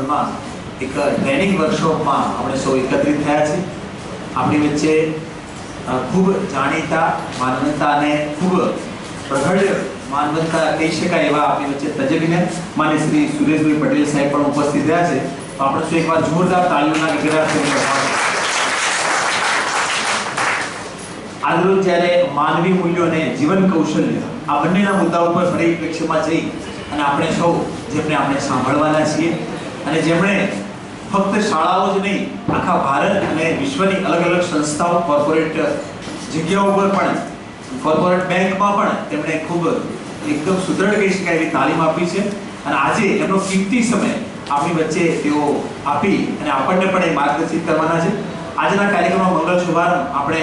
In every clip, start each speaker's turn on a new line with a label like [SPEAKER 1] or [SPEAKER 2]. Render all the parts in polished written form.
[SPEAKER 1] ભવનમાં એક ટ્રેનિંગ વર્કશોપમાં આપણે સૌ એકત્રિત થયા છીએ. આપણી વચ્ચે ખૂબ જાણીતા માનવતા અને ખૂબ પ્રગઢ માનવતા કહી શકાય એવા આપણી વચ્ચે તજજ્ઞ માન્ય શ્રી સુરેશભાઈ પટેલ સાહેબ પણ ઉપસ્થિત રહ્યા છે. તો આપણે શું એકવાર જોરદાર તાળીઓના ગગડાટ સાથે આજરોજ જ્યારે માનવી મૂલ્યો અને જીવન કૌશલ્ય આ બંનેના મુદ્દા ઉપર ફરી પ્રેક્ષમાં જઈ અને આપણે સૌ જેમને આપણે સાંભળવાના છીએ અને જેમણે ફક્ત શાળાઓ જ નહીં આખા ભારત અને વિશ્વની અલગ અલગ સંસ્થાઓ કોર્પોરેટ જગ્યાઓ પર પણ કોર્પોરેટ બેંકમાં પણ તેમણે ખૂબ એકદમ સુદૃઢ કહી શકાય એવી તાલીમ આપી છે અને આજે એમનો કિંમતી સમય આપણી વચ્ચે તેઓ આપી અને આપણને પણ એ માર્ગદર્શિત કરવાના છે. આજના કાર્યક્રમમાં મંગળ શુભારંભ આપણે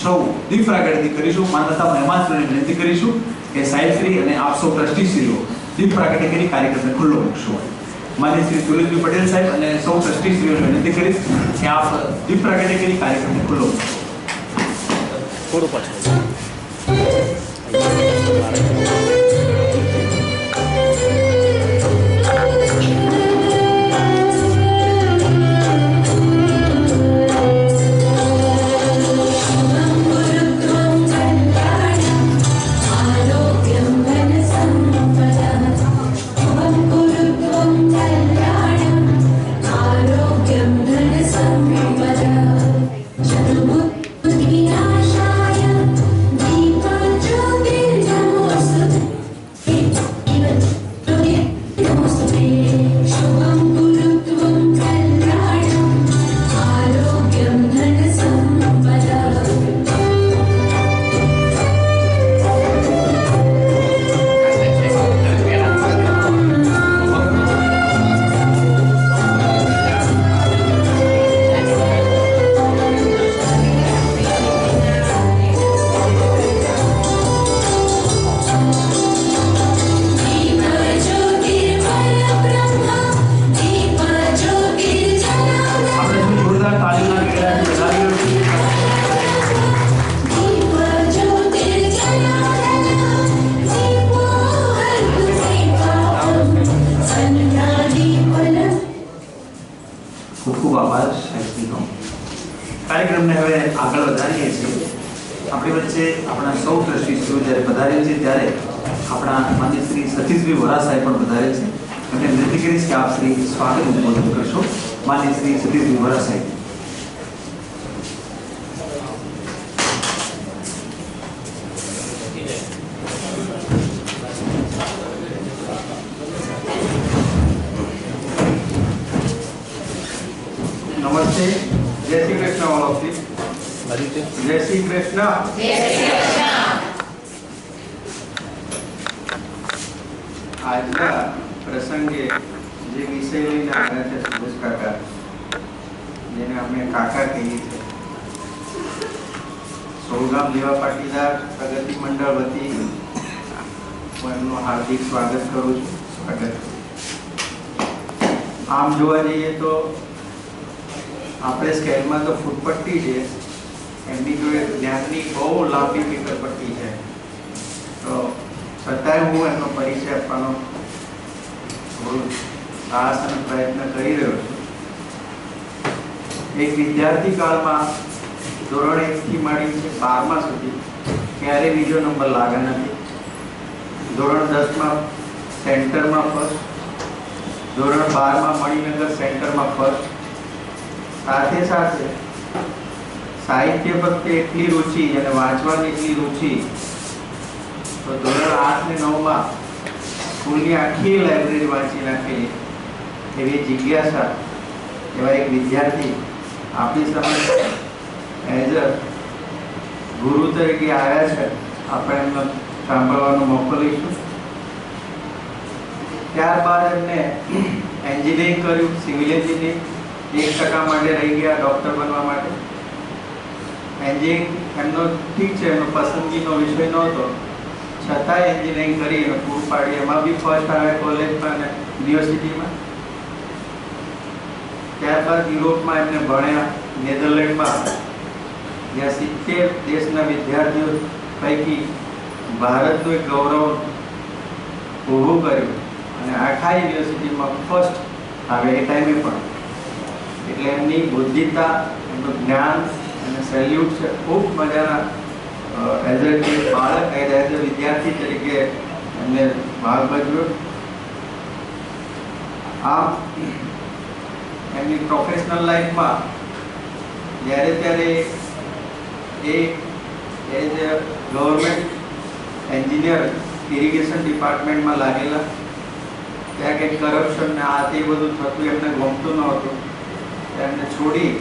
[SPEAKER 1] સૌ દીપ પ્રાગટ્યથી કરીશું. માનવતા મહેમાનશ્રીને વિનંતી કરીશું કે સાહેબશ્રી અને આપ સૌ ટ્રસ્ટીશ્રીઓ દીપ પ્રાગટ્ય કરી કાર્યક્રમને ખુલ્લો મૂકશો. માન્ય શ્રી સુરેશભાઈ પટેલ સાહેબ અને સૌ ટ્રસ્ટીશ્રીઓને વિનંતી કરીશ કે આપ દીપ પ્રાગટ્ય કરી કાર્યક્રમને ખુલ્લો મૂકશો.
[SPEAKER 2] થોડું પાછળ કાર્યક્રમને હવે આગળ વધારીએ છીએ. આપણી વચ્ચે આપણા સૌ ટ્રસ્ટીશ્રીઓ જ્યારે પધારે છે ત્યારે આપણા માન્ય શ્રી સતીશભાઈ વોરા સાહેબ પણ પધારે છે. એમને વિનંતી કરીશ કે આપ શ્રી સ્વાગત ઉદ્બોધન કરશો. માન્ય શ્રી સતીશભાઈ વોરા સાહેબ.
[SPEAKER 3] नमस्ते, जय Shri Krishna all of you. जय श्री कृष्ण. जय श्री कृष्ण. આજના પ્રસંગે જે વિષય લઈને આવ્યા છે સુરેશ કાકા, જેને અમે કાકા કહીએ છીએ, સૌગામ લેવા પાટીદાર પ્રગતિ મંડળ વતી હું એમનું હાર્દિક સ્વાગત કરું છું. સ્વાગત. આમ જોવા જઈએ તો આપણે સ્કેલમાં તો ફૂટપટ્ટી છે, એમની જોડે જ્ઞાનની બહુ લાંબી પીકરપટ્ટી છે. તો છતાંય હું એમનો પરિચય આપવાનો થોડું સાહસ અને પ્રયત્ન કરી રહ્યો છું. એક વિદ્યાર્થી કાળમાં ધોરણ 1 થી માંડીને 12મા સુધી ક્યારેય બીજો નંબર લાગ્યો નથી. ધોરણ 10માં સેન્ટરમાં ફર્સ્ટ, ધોરણ 12માં મણિનગર સેન્ટરમાં ફર્સ્ટ. સાથે સાથે સાહિત્ય પ્રત્યે એટલી રુચિ અને વાંચવાની એટલી રુચિ તો ધોરણ 8 ને 9માં સ્કૂલની આખી લાઇબ્રેરી વાંચી નાખેલી એવી જિજ્ઞાસા એવા એક વિદ્યાર્થી આપણી સમક્ષ એઝ અ ગુરુ તરીકે આવ્યા છે. આપણે એમનો સાંભળવાનો મોકો લઈશું. ત્યારબાદ એમને એન્જિનિયરિંગ કર્યું, સિવિલ એન્જિનિયરિંગ. 1% માટે રહી ગયા ડૉક્ટર બનવા માટે. એન્જિનિયરિંગ એમનો ઠીક છે, એમનો પસંદગીનો વિષય નહોતો, છતાંય એન્જિનિયરિંગ કરી અને પૂરું પાડી. એમાં બી ફર્સ્ટ આવે કોલેજમાં અને યુનિવર્સિટીમાં. ત્યારબાદ યુરોપમાં એમને ભણ્યા, નેધરલેન્ડમાં, જ્યાં 70 દેશના વિદ્યાર્થીઓ પૈકી ભારતનું એક ગૌરવ ઊભું કર્યું અને આખા યુનિવર્સિટીમાં ફર્સ્ટ આવે એ ટાઈમે પણ. એટલે એમની બુદ્ધિતા, એમનું જ્ઞાન અને સેલ્યુટ છે. ખૂબ મજાના એઝ એ બાળક એઝ એ વિદ્યાર્થી તરીકે એમને ભાગ ભજવ્યો. આમ એમની પ્રોફેશનલ લાઈફમાં જ્યારે ત્યારે એ as a government engineer irrigation ડિપાર્ટમેન્ટમાં લાગેલા. ત્યાં કંઈક કરપ્શન ને આ તે બધું થતું એમને ગમતું નહોતું. એમને છોડી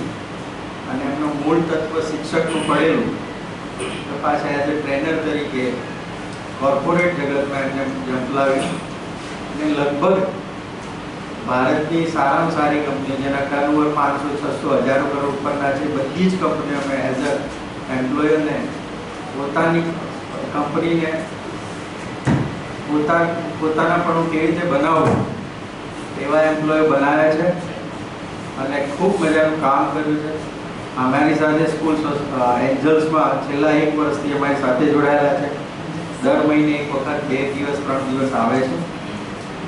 [SPEAKER 3] અને એમનું મૂળ તત્વ શિક્ષકનું પડેલું તો પાછા એઝ એ ટ્રેનર તરીકે કોર્પોરેટ જગતમાં એમને ઝંપલાવ્યું. અને લગભગ ભારતની સારામાં સારી કંપનીઓ જેના ટર્નઓવર 500, 600, 1000 કરોડ ઉપરના છે, બધી જ કંપનીઓમાં એઝ અ એમ્પ્લોયરને પોતાની કંપનીને પોતાના પણ કેવી રીતે બનાવવું એવા એમ્પ્લોય બનાવ્યા છે અને ખૂબ મજાનું કામ કર્યું છે. અમારી સાથે સ્કૂલ એન્જલ્સમાં છેલ્લા 1 વર્ષથી અમારી સાથે જોડાયેલા છે. દર મહિને એક વખત 2 દિવસ 3 દિવસ આવે છે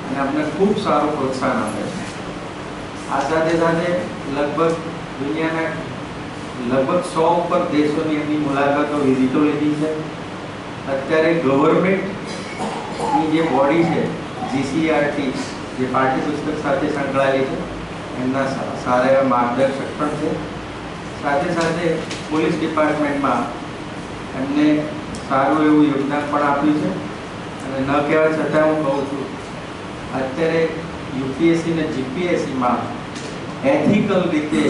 [SPEAKER 3] અને અમને ખૂબ સારું પ્રોત્સાહન આપે છે. આ સાથે સાથે લગભગ દુનિયાના લગભગ 100 ઉપર દેશોની એમની મુલાકાતો વિઝિટો લીધી છે. અત્યારે ગવર્મેન્ટની જે બોડી છે GCERT, જે પાઠ્યપુસ્તક સાથે સંકળાયેલી છે, એમના સારા એવા માર્ગદર્શક પણ છે. સાથે સાથે પોલીસ ડિપાર્ટમેન્ટમાં એમને સારું એવું યોગદાન પણ આપ્યું છે. અને ન કહેવા છતાં હું કહું છું, અત્યારે UPSC ને GPSCમાં એથિકલ રીતે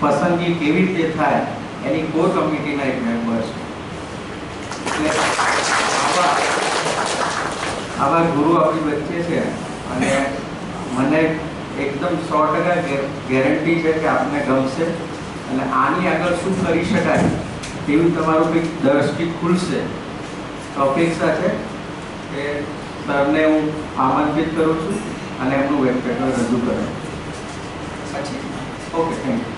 [SPEAKER 3] પસંદગી કેવી રીતે થાય એની કોર કમિટીના એક મેમ્બર છે. એટલે આવા ગુરુ આપણી વચ્ચે છે અને મને એકદમ 100% ગેરંટી છે કે આપને ગમશે અને આની આગળ શું કરી શકાય તેવું તમારું કંઈક દ્રષ્ટિ ખુલશે. અપેક્ષા છે કે સરને હું આમંત્રિત કરું છું અને એમનું વેબસાઇટ રજૂ કરું. Okay, thank you.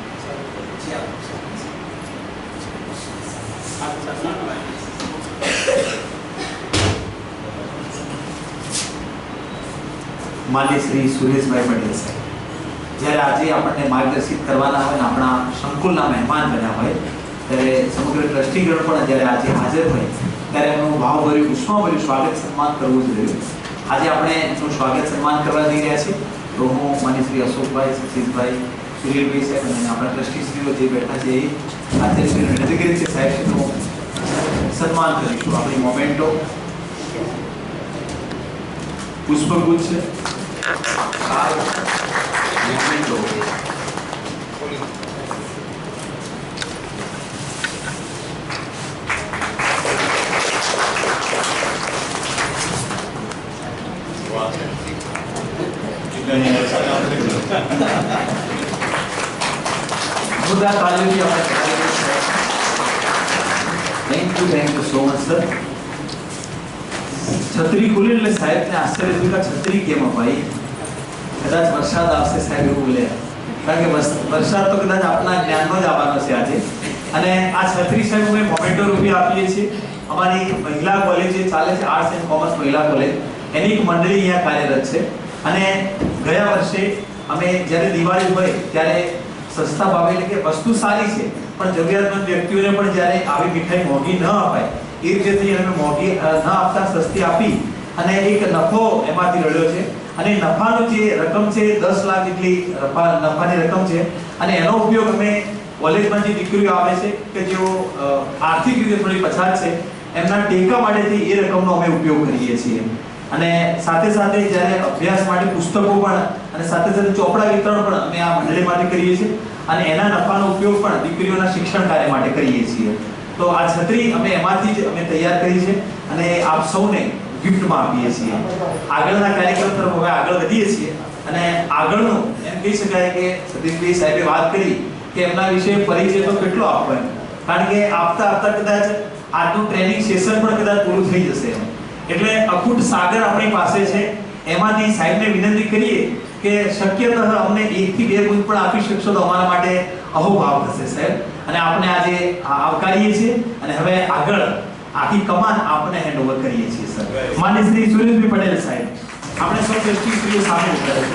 [SPEAKER 1] માન્ય શ્રી સુરેશભાઈ પટેલ સાહેબ જ્યારે આજે આપણને માર્ગદર્શિત કરવાના હોય ને આપણા સંકુલના મહેમાન બન્યા હોય ત્યારે સમગ્ર ટ્રસ્ટીગણ પણ જ્યારે આજે હાજર હોય ત્યારે એમનું ભાવભર્યું ઉષ્માભર્યું સ્વાગત સન્માન કરવું જોઈએ. આજે આપણે એમનું સ્વાગત સન્માન કરવા જઈ રહ્યા છીએ. તો હું માન્ય શ્રી અશોકભાઈ, સતીશભાઈ, સુરેશભાઈ સાહેબ અને આપણા ટ્રસ્ટીશ્રીઓ જે બેઠા છે એ આજે શ્રી વિનંતી કરી છે સાહેબનું સન્માન કરીશું. આપણી મોમેન્ટો, પુષ્પગુચ્છ, મોમેન્ટો મુદ્દા તાલીમથી આપણે thank you so much sir. છત્રી ખુલી એટલે સાહેબને આશ્ચર્ય થયું કે છત્રી કેમ અપાઈ? કદાચ વરસાદ આવશે સાહેબ એવું બોલ્યા, કારણ કે વરસાદ તો કદાચ આપણા જ્ઞાનનો જ આવવાનો છે આજે. અને આ છત્રી સાહેબ અમે મોમેન્ટો રૂપે આપીએ છીએ. અમારી મહિલા કોલેજ જે ચાલે છે, આર્ટ્સ એન્ડ કોમર્સ મહિલા કોલેજ, એની એક મંડળી અહીંયા કાર્યરત છે. અને ગયા વર્ષે અમે જ્યારે દિવાળી હોય ત્યારે સસ્તા ભાવે, એટલે કે વસ્તુ સારી છે પણ જરૂરિયાતમંદ વ્યક્તિઓને પણ જ્યારે આવી મીઠાઈ મોંઘી ન અપાય એ રીતે અમે મોંઘી ન આપતા સસ્તી આપી અને એક નફો એમાંથી રળ્યો છે. અને નફાનો જે રકમ છે 10 લાખ જેટલી નફાની રકમ છે. અને એનો ઉપયોગ અમે કોલેજમાં જે દીકરીઓ આવે છે કે જેઓ આર્થિક રીતે થોડી પછાત છે એમના ટેકા માટેથી એ રકમનો અમે ઉપયોગ કરીએ છીએ. અને સાથે સાથે જ્યારે અભ્યાસ માટે પુસ્તકો પણ અને સાથે સાથે ચોપડા વિતરણ પણ અમે આ મંડળી માટે કરીએ છીએ. અને એના નફાનો ઉપયોગ પણ દીકરીઓના શિક્ષણ કાર્ય માટે કરીએ છીએ. તો આ છત્રી અમે એમાંથી જ અમે તૈયાર કરી છે અને આપ સૌને ગિફ્ટમાં આપીએ છીએ. આગળના કાર્યક્રમ તરફ હવે આગળ વધીએ છીએ. અને આગળનું એમ કહી શકાય કે સતીશભાઈ સાહેબે વાત કરી કે એમના વિશે પરિચય તો કેટલો આપવો એમ, કારણ કે આપતા કદાચ આજનું ટ્રેનિંગ સેશન પણ કદાચ પૂરું થઈ જશે. એટલે અખૂટ સાગર આપણી પાસે છે. એમાંથી સાહેબને વિનંતી કરીએ કે શક્યતઃ અમને 1 થી 2 ગુણ પણ આપી શકશો તો અમારા માટે અહોભાવ થશે સાહેબ. અને આપણે આજે આવકારીએ છીએ અને હવે આગળ આખી કમાન આપણે હેન્ડઓવર કરીએ છીએ સર. માન્ય શ્રી સુરેશભાઈ પટેલ સાહેબ, આપણે સૌ ટ્રસ્ટીશ્રીઓ સામે ઉભા છે.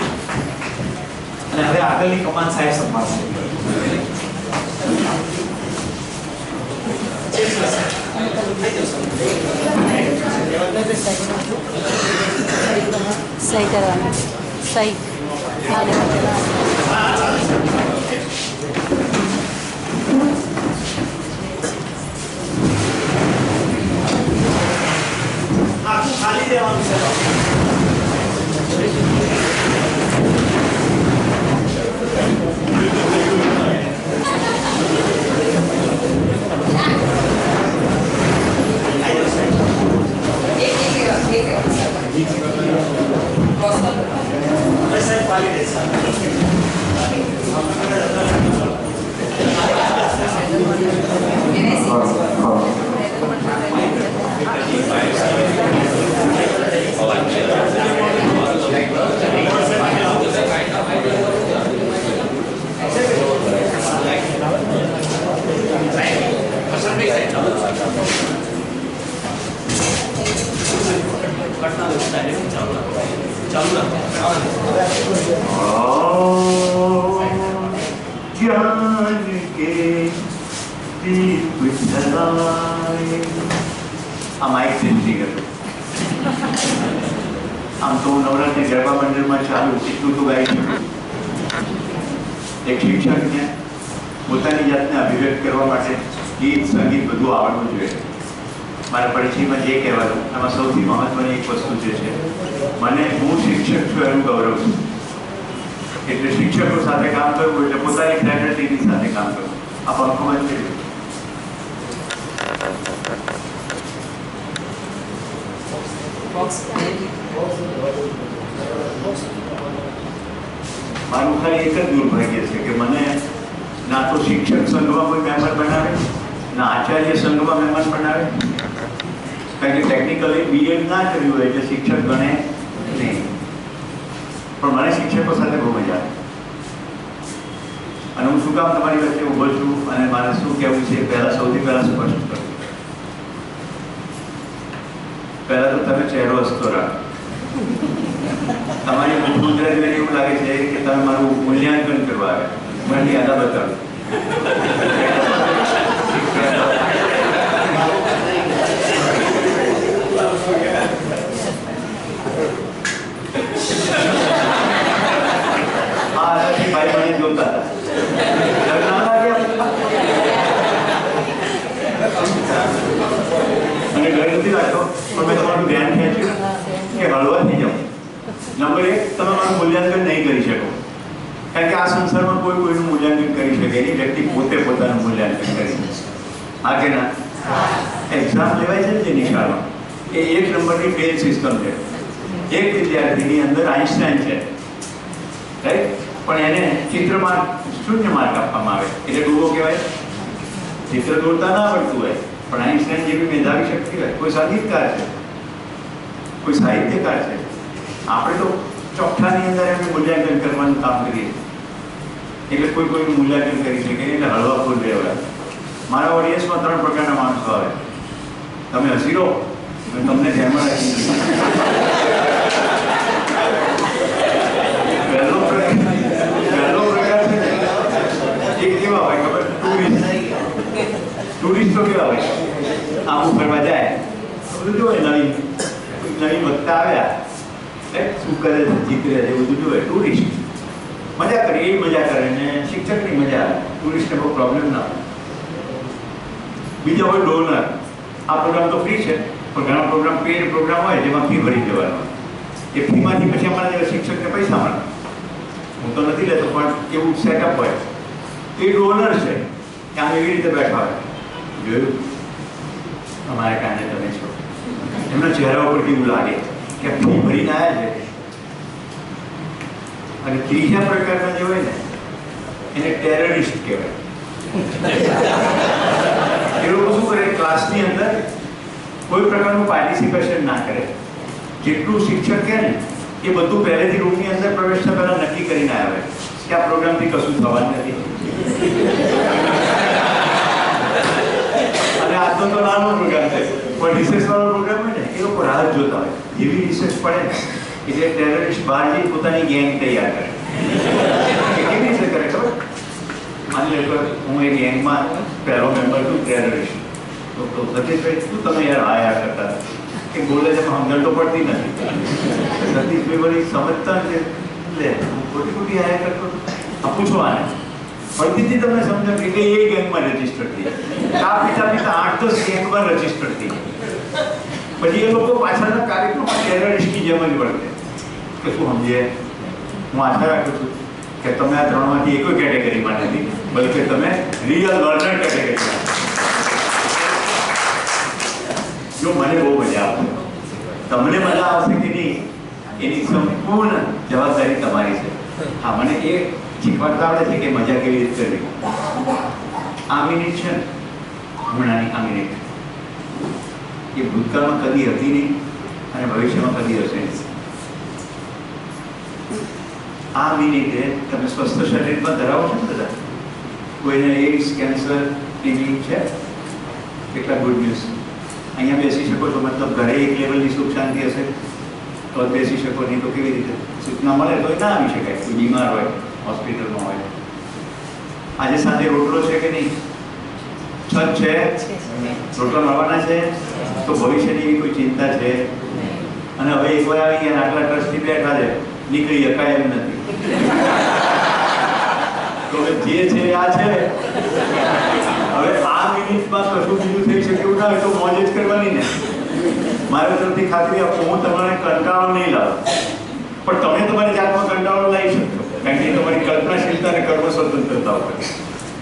[SPEAKER 1] અને હવે આગળની કમાન સાહેબ સંભાળશે.
[SPEAKER 4] સહી કરવાનું સહી
[SPEAKER 1] ખાલી દેવાનું છે.
[SPEAKER 2] ज्ञान के दीप जलाए. આ માઇક સેન્સિંગ હતું. આમ તો હું નવરાત્રી ગરબા મંડળમાં ચાલુ એટલું તો ગાઈ શકું. એક શિક્ષકને પોતાની જાતને અભિવ્યક્ત કરવા માટે ગીત સંગીત બધું આવડવું જોઈએ. મારા પરિચયમાં જે કહેવાનું એમાં સૌથી મહત્વની એક વસ્તુ જે છે, મને હું શિક્ષક છું એનું ગૌરવ છે. એટલે શિક્ષકો સાથે કામ કરવું એટલે પોતાની ફેકલ્ટીની સાથે કામ કરવું. આ પરફોર્મન્સ છે. મારું ખાલી એક જ દુર્ભાગ્ય છે કે મને ના તો શિક્ષક સંઘમાં કોઈ મેમ્બર બનાવે, ના આચાર્ય સંઘમાં મેમ્બર બનાવે. કારણ કે ટેકનિકલી બીએડ ના કર્યું હોય એટલે શિક્ષક ગણે નહીં. પણ મને શિક્ષકો સાથે બહુ મજા આવે. અને હું શું કામ તમારી વચ્ચે ઊભો છું અને મારે શું કહેવું છે, સૌથી પહેલા સ્પષ્ટ કરું. પહેલા તો તમે ચહેરો હસતો રાખો. તમારી ગુજરાતી મને એવું લાગે છે કે તમે મારું મૂલ્યાંકન કરવા આવે. મને યાદા બતાવો. ભાઈ મને જોતા હતા. અને ડર નથી લાગતો, પણ મેં તમારું ધ્યાન ખેંચ્યું કે હળવા થઈ જાઓ. નંબર 1, તમે મારું મૂલ્યાંકન નહીં કરી શકો. કારણ કે આ સંસારમાં કોઈ કોઈનું મૂલ્યાંકન કરી શકે નહીં. વ્યક્તિ પોતે પોતાનું મૂલ્યાંકન કરી શકે. હા કે ના? એક્ઝામ લેવાય છે ને જે નિશાળમાં, એ 1 નંબરની ફેલ સિસ્ટમ છે. એક વિદ્યાર્થીની અંદર આઈન્સ્ટાઈન છે, રાઈટ? પણ એને ચિત્રમાં 0 માર્ક આપવામાં આવે એટલે ડૂબો કહેવાય. ચિત્ર દોરતા ના આવડતું હોય પણ આઈન્સ્ટાઈન જેવી મેધાવી શક્તિ હોય. કોઈ સંગીતકાર છે, કોઈ સાહિત્યકાર છે. આપણે તો ચોખ્ઠાની અંદર એમને મૂલ્યાંકન કરવાનું કામ કરીએ. એટલે કોઈ કોઈનું મૂલ્યાંકન કરી શકે એટલે હળવા ફૂલ રહેવાય. મારા ઓડિયન્સમાં 3 પ્રકારના માણસો આવે. તમે હસી રહો, તમને ધ્યાનમાં રાખી. પહેલો પ્રકાર છે ને, એ કેવા હોય ખબર? ટુરિસ્ટો કેવા હોય? આમ ફરવા જાય બધું જોવે. નવી વખત આવ્યા, શું કરે છે, જીતે છે, એ બધું જોવે. ટુરિસ્ટ મજા કરે, એ મજા કરે ને શિક્ષકની મજા આવે. ટુરિસ્ટને બહુ પ્રોબ્લેમ ના હોય. બીજા હોય ડોનર. આ પ્રોગ્રામ તો ફ્રી છે, પણ ઘણા પ્રોગ્રામ પેડ પ્રોગ્રામ હોય જેમાં ફી ભરી દેવાનો. એ ફીમાંથી પછી અમારા જેવા શિક્ષકને પૈસા મળે. હું તો નથી લેતો, પણ એવું સેટઅપ હોય. એ ડોનર છે કે આમ એવી રીતે બેઠા હોય. જોયું? અમારા કારણે તમે છો. એમના ચહેરા ઉપર કેવું લાગે કે ફી ભરીને આવ્યા છે. અને ત્રીજા પ્રકારના જે હોય ને એને ટેરરિસ્ટ કહેવાય. એ લોકો શું કરે? ક્લાસની અંદર કોઈ પ્રકારનું પાર્ટિસિપેશન ના કરે. જેટલું શિક્ષક કહે ને એ બધું પહેલેથી રૂમની અંદર પ્રવેશતા પહેલા નક્કી કરીને આવે કે આ પ્રોગ્રામથી કશું થવાનું નથી. અને આજનો તો નાનો પ્રોગ્રામ છે, પણ રિસર્ચ વાળો પ્રોગ્રામ હોય ને એ લોકો રાહ જોતા હોય. જેવી રિસર્ચ પડે ને એટલે ટેરરિસ્ટ બહાર જઈ પોતાની ગેંગ તૈયાર કરે.
[SPEAKER 5] હું એક ગેંગમાં પહેલો મેમ્બર છું ટેરરિસ્ટ. તો સતીશભાઈ શું તમે યાર આયા કરતા કે બોલે છે સમજણ તો પડતી નથી. સતીશભાઈ વળી સમજતા જ લે હું ખોટી ખોટી આયા કરતો આ પૂછો આને ફરીથી તમને સમજણ કે એ ગેંગમાં રજીસ્ટર થઈ આ પિતા 8-10 ગેંગમાં રજીસ્ટર થઈ. પછી એ લોકો પાછળના કાર્યક્રમમાં ટેરરિસ્ટની જેમ જ વર્તે કે શું સમજીએ. હું આશા રાખું છું કે તમે આ ત્રણમાંથી એક કેટેગરીમાં નથી બલકે તમે રિયલ લર્નર કેટેગરીમાં. જો મને બહુ મજા આવશે, તમને મજા આવશે કે નહીં એની સંપૂર્ણ જવાબદારી તમારી છે. હા, મને એ શીખવાડતા આવડે છે કે મજા કેવી રીતે કરવી. આ મિનિટ છે ને હમણાંની આ મિનિટ એ ભૂતકાળમાં કદી હતી નહીં અને ભવિષ્યમાં કદી હશે નહીં. આ મિનિટે તમે સ્વસ્થ શરીરમાં ધરાવો છો ને બધા. કોઈને એઇડ્સ કેન્સર ટીબી છે કેટલા ગુડ ન્યૂઝ. અહીંયા બેસી શકો છો મતલબ ઘરે એક લેવલની સુખ શાંતિ હશે તો બેસી શકો, નહીં તો કેવી રીતે સૂચના મળે તો ના આવી શકાય. કોઈ બીમાર હોય હોસ્પિટલમાં હોય. આજે સાંજે રોટલો છે કે નહીં? છત છે, રોટલા મળવાના છે તો ભવિષ્યની એવી કોઈ ચિંતા છે. અને હવે એકવાર આવી ગયા આટલા ટ્રસ્ટી બેઠા છે નીકળી શકાય એમ નથી. તો હવે જે છે આ છે. હવે આ મિનિટમાં કશું બીજું થઈ શકે એવું ના હોય તો મોજ જ કરવાની ને. મારા તરફથી ખાતરી આપો હું તમારે કંટાળો નહીં લાવું, પણ તમે તમારી જાતમાં કંટાળો લાવી શકશો કારણ કે તમારી કલ્પનાશીલતા અને કર્મ સ્વતંત્રતા ઉપર.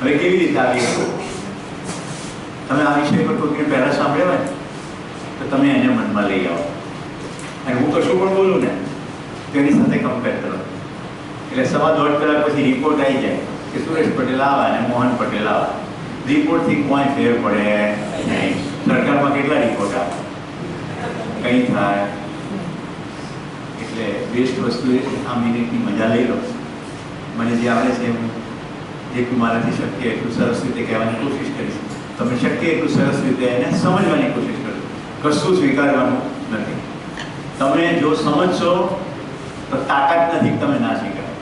[SPEAKER 5] હવે કેવી રીતે આવી શકો? તમે આ વિષય પર કોઈ પહેલા સાંભળ્યા હોય તો તમે એને મનમાં લઈ આવો અને હું કશું પણ બોલું ને તેની સાથે કમ્પેર કરો. એટલે 1.5 કલાક પછી રિપોર્ટ આવી જાય કે સુરેશ પટેલ આવા અને મોહન પટેલ આવા. રિપોર્ટથી કોઈ ફેર પડે નહીં. સરકારમાં કેટલા રિપોર્ટ આવે કંઈ થાય. એટલે બેસ્ટ વસ્તુ એ આ મિનિટની મજા લઈ લો. મને જે આવડે છે હું જેટલું મારાથી શક્ય એટલું સરસ રીતે કહેવાની કોશિશ કરીશ. તમે શક્ય એટલું સરસ રીતે એને સમજવાની કોશિશ કરો. કશું સ્વીકારવાનું નથી. તમે જો સમજશો તો તાકાત નથી તમે ના સ્વીકારો.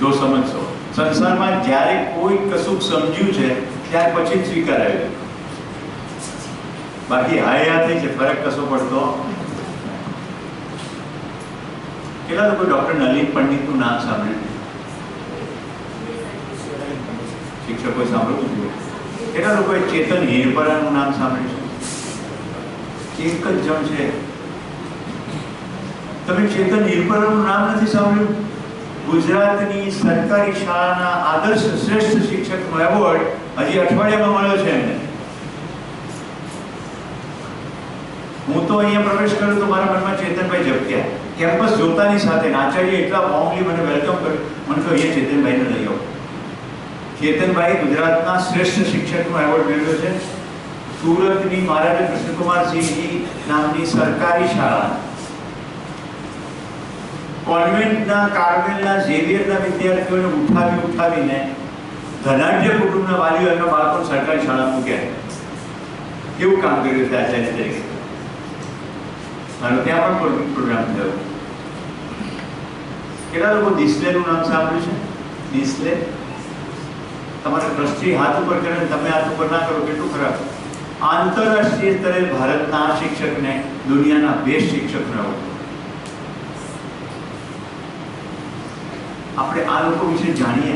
[SPEAKER 5] જો સમજશો સંસારમાં જ્યારે કોઈ કશું સમજ્યું છે ત્યાર પછી જ સ્વીકારાયું. બાકી હાયાથી છે ફરક કશો પડતો. કેટલા લોકો ડોક્ટર નલિન પંડિતનું નામ સાંભળ્યું? શિક્ષકોએ સાંભળવું જોઈએ. કેટલા લોકોએ ચેતન હિરપરાનું નામ સાંભળ્યું છે? એક જ જણ છે. તમે ચેતન હિરપરાનું નામ નથી સાંભળ્યું? ગુજરાતની સરકારી શાળાના આદર્શ શ્રેષ્ઠ શિક્ષકનો એવોર્ડ હજી અઠવાડિયામાં મળ્યો છે એમને. હું તો અહીંયા પ્રવેશ કર્યો તો મારા મનમાં ચેતનભાઈ ઝબક્યા. કેમ્પસ જોતાની સાથે આચાર્ય એટલા વોર્મલી મને વેલકમ કર્યું. મને કહ્યું અહીંયા ચેતનભાઈને લઈ આવો. ચેતનભાઈ ગુજરાતના શ્રેષ્ઠ શિક્ષકનો એવોર્ડ મેળવ્યો છે. સુરતની મહારાજા કૃષ્ણકુમારસિંહજી નામની સરકારી શાળા કોન્વેન્ટના કાર્મેલના ઝેવિયરના વિદ્યાર્થીઓને ઉઠાવીને ધનાઢ્ય કુટુંબના વાલીઓ એમના બાળકોને સરકારી શાળા મૂક્યા. કેવું કામ કર્યું છે આચાર્ય તરીકે. મારો ત્યાં પણ પ્રોગ્રામ થયો. કેટલા લોકો ડિસ્લેનું નામ સાંભળ્યું છે? ડિસ્લે તમારા ટ્રસ્ટી હાથ ઉપર કરે તમે હાથ ઉપર ના કરો કેટલું ખરાબ. આંતરરાષ્ટ્રીય સ્તરે ભારતના આ શિક્ષકને દુનિયાના બેસ્ટ શિક્ષક રહ્યો. આપણે આ લોકો વિશે જાણીએ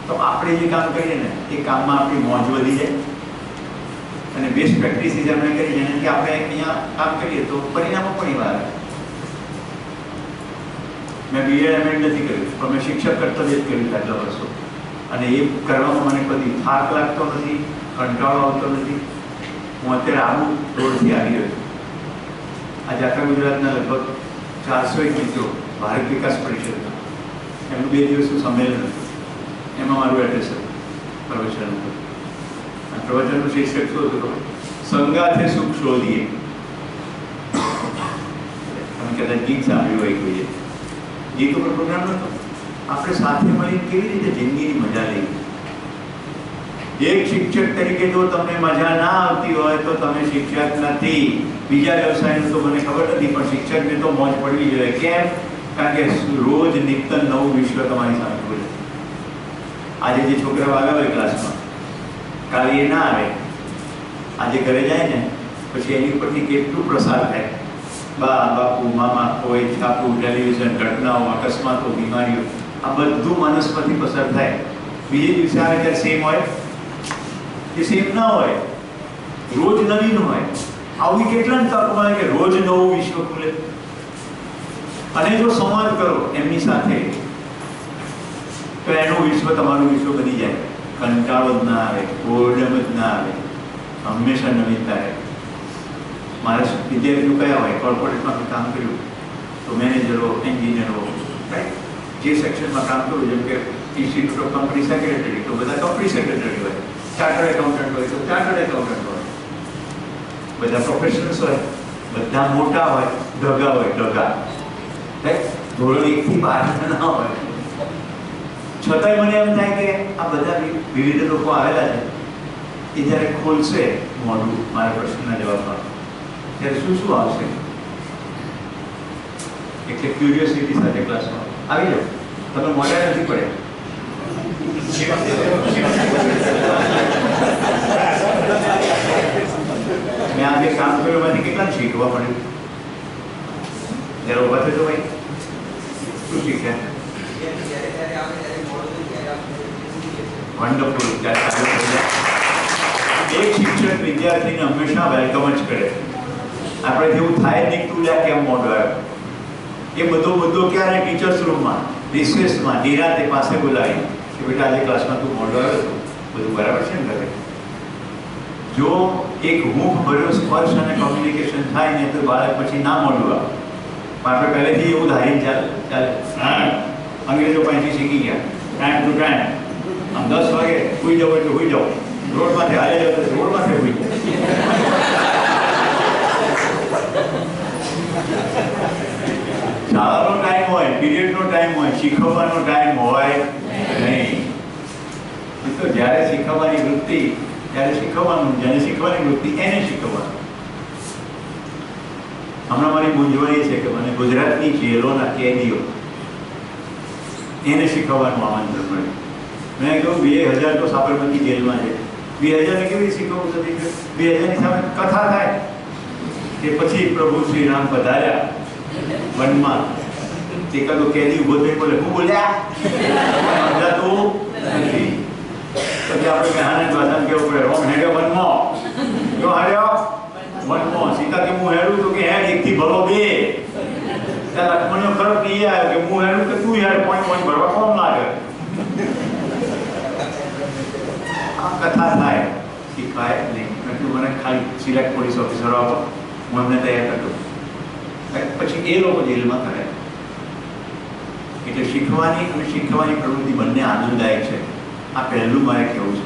[SPEAKER 5] તો આપણે જે કામ કરીએ ને એ કામમાં આપણી મોજ વધી જાય અને બેસ્ટ પ્રેક્ટિસીસ આપણે કરીએ જેને કે આપણે અહીંયા કામ કરીએ તો પરિણામો પણ એવા આવે. મેં BEd MAd નથી કર્યું પણ મેં શિક્ષક કર્તવ્ય જ કર્યું આટલા વર્ષો અને એ કરવામાં મને કદી થાક લાગતો નથી, કંટાળો આવતો નથી. હું અત્યારે આબુ રોડથી આવી રહ્યો છું. આજે આખા ગુજરાતના લગભગ 400 મિત્રો ભારત વિકાસ પરિષદના એમનું 2 દિવસનું સંમેલન હતું. એમાં મારું એડ્રેસ હતું પ્રવચન હતું. પ્રવચનનું શીર્ષક શું હતું? સંગાથે સુખ શોધીએ. તમે કદાચ ગીત સાંભળ્યું હોય કોઈએ. ગીત ઉપર પ્રોગ્રામ નતો. આપણે સાથે મળીને કેવી રીતે જિંદગીની મજા લઈએ. એક શિક્ષક તરીકે જો તમને મજા ના આવતી હોય તો તમે શિક્ષક નથી. બીજા વ્યવસાયનું તો મને ખબર નથી પણ શિક્ષકને તો મોજ પડવી જોઈએ. કેમ? કારણ કે રોજ નિત્ય નવું વિશ્વ તમારી સામે ખુલે. આજે જે છોકરાઓ આવ્યા હોય ક્લાસમાં, કાલે એ ના આવે, આજે ઘરે જાય ને પછી એની ઉપરથી કેટલું પ્રસાર થાય, બા બાપુ મામા, કોઈ છાપું, ટેલિવિઝન, ઘટનાઓ, અકસ્માતો, બીમારીઓ, આ બધું માણસમાંથી પસાર થાય. બીજે દિવસે આવે ત્યારે સેમ હોય એ સેમ ના હોય, રોજ નવીન હોય. આવી કેટલાને તક મળે કે રોજ નવું વિશ્વ ખુલે. અને જો સંવાદ કરો એમની સાથે તો એનું વિશ્વ તમારું વિશ્વ બની જાય. કંટાળો જ ના આવે, બોર્ડમ જ ના આવે, હંમેશા નવીનતા રહે. મારા વિદ્યાર્થીઓ કયા હોય, કોર્પોરેટમાં મેં કામ કર્યું તો મેનેજરો, એન્જિનિયરો, રાઈટ, જે સેક્શનમાં કામ કરું, જેમ કે ઇન્સ્ટિટ્યૂટ ઓફ કંપની સેક્રેટરી, તો બધા કંપની સેક્રેટરી હોય, ચાર્ટર્ડ એકાઉન્ટન્ટ હોય તો ચાર્ટર્ડ એકાઉન્ટન્ટ હોય, બધા પ્રોફેશનલ્સ હોય, બધા મોટા હોય, ઢગા હોય, ઢગા, રાઈટ, ધોરણ 1 થી 12 ના હોય. છતાંય મને એમ થાય કે આ બધા વિવિધ લોકો આવેલા છે, એ જ્યારે ખોલશે મોઢું મારા પ્રશ્નના જવાબમાં, ત્યારે શું શું આવશે? એટલે ક્યુરિયોસિટી સાથે ક્લાસમાં આવી જાઓ. તમે મોઢા નથી પડે. મેં આજે કામ કર્યું એમાંથી કેટલા શીખવા મળ્યું? ત્યારે ઉભા થજો ભાઈ, શું શીખ્યા? વન્ડરફુલ. એક શિક્ષક વિદ્યાર્થીને હંમેશા વેલકમ જ કરે. આપણે જેવું થાય નહીં, તું લ્યા કેમ મોઢો આવ્યો, એ બધો ક્યારે ટીચર્સ રૂમમાં, રિસેસમાં, નિરાતે પાસે બોલાવી કે બેટા આજે ક્લાસમાં તું મોઢો આવ્યો હતો, બધું બરાબર છે ને ઘરે? જો એક હૂંફ ભર્યો સ્પર્શ અને કોમ્યુનિકેશન થાય ને તો બાળક પછી ના મોઢું આવે. આપણે પહેલેથી એવું ધારીને ચાલે. હા, અંગ્રેજો પાસેથી શીખી ગયા, ટાઈમ ટુ ટાઈમ. આમ 10 વાગે સુઈ જાવ એટલે સુઈ જાવ, રોડમાંથી હાલે જાવ તો રોડમાંથી સુઈ જાવ. શાળાનો ટાઈમ હોય, પીરિયડનો ટાઈમ હોય, શીખવવાનો ટાઈમ હોય નહીં. તો જ્યારે શીખવવાની વૃત્તિ, ત્યારે શીખવવાનું, જેને શીખવાની વૃત્તિ એને શીખવવાનું. હમણાં મારી મૂંઝવણ એ છે કે મને ગુજરાતની જેલોના કેદીઓ એને શીખવવાનું આમંત્રણ મળ્યું. મેં કહ્યું 2000 તો સાબરમતી જેલમાં છે, 2000 ને કેવી શીખવવું થતી? 2000ની સામે કથા થાય કે પછી પ્રભુ શ્રી રામ પધાર્યા વનમાં, એકાદો કેદી ઉભો થઈ બોલે, હું બોલ્યા સમજાતું નથી. પછી આપણે કહાને ભાષામાં કેવું પડે, રોમ હેડ્યો વનમાં, જો હાર્યો વનમાં. સીતા કે હું હેડું તો કે હેડ, 1 થી ભરો 2. ત્યાં લક્ષ્મણનો ફરક નહીં આવ્યો કે હું હેડું કે તું હેડ, પોઈન્ટ ભરવા કોણ લાગે? આ કથા થાય, શીખવાય નહીં. એટલું મને ખાલી સિલેક્ટ પોલીસ ઓફિસરો આપો, હું એમને તૈયાર કરતો. પછી એ લોકો જેલમાં કરે. એટલે શીખવાની અને શીખવાની પ્રવૃત્તિ બંને આનંદદાયક છે. આ પહેલું મારે કહેવું છે.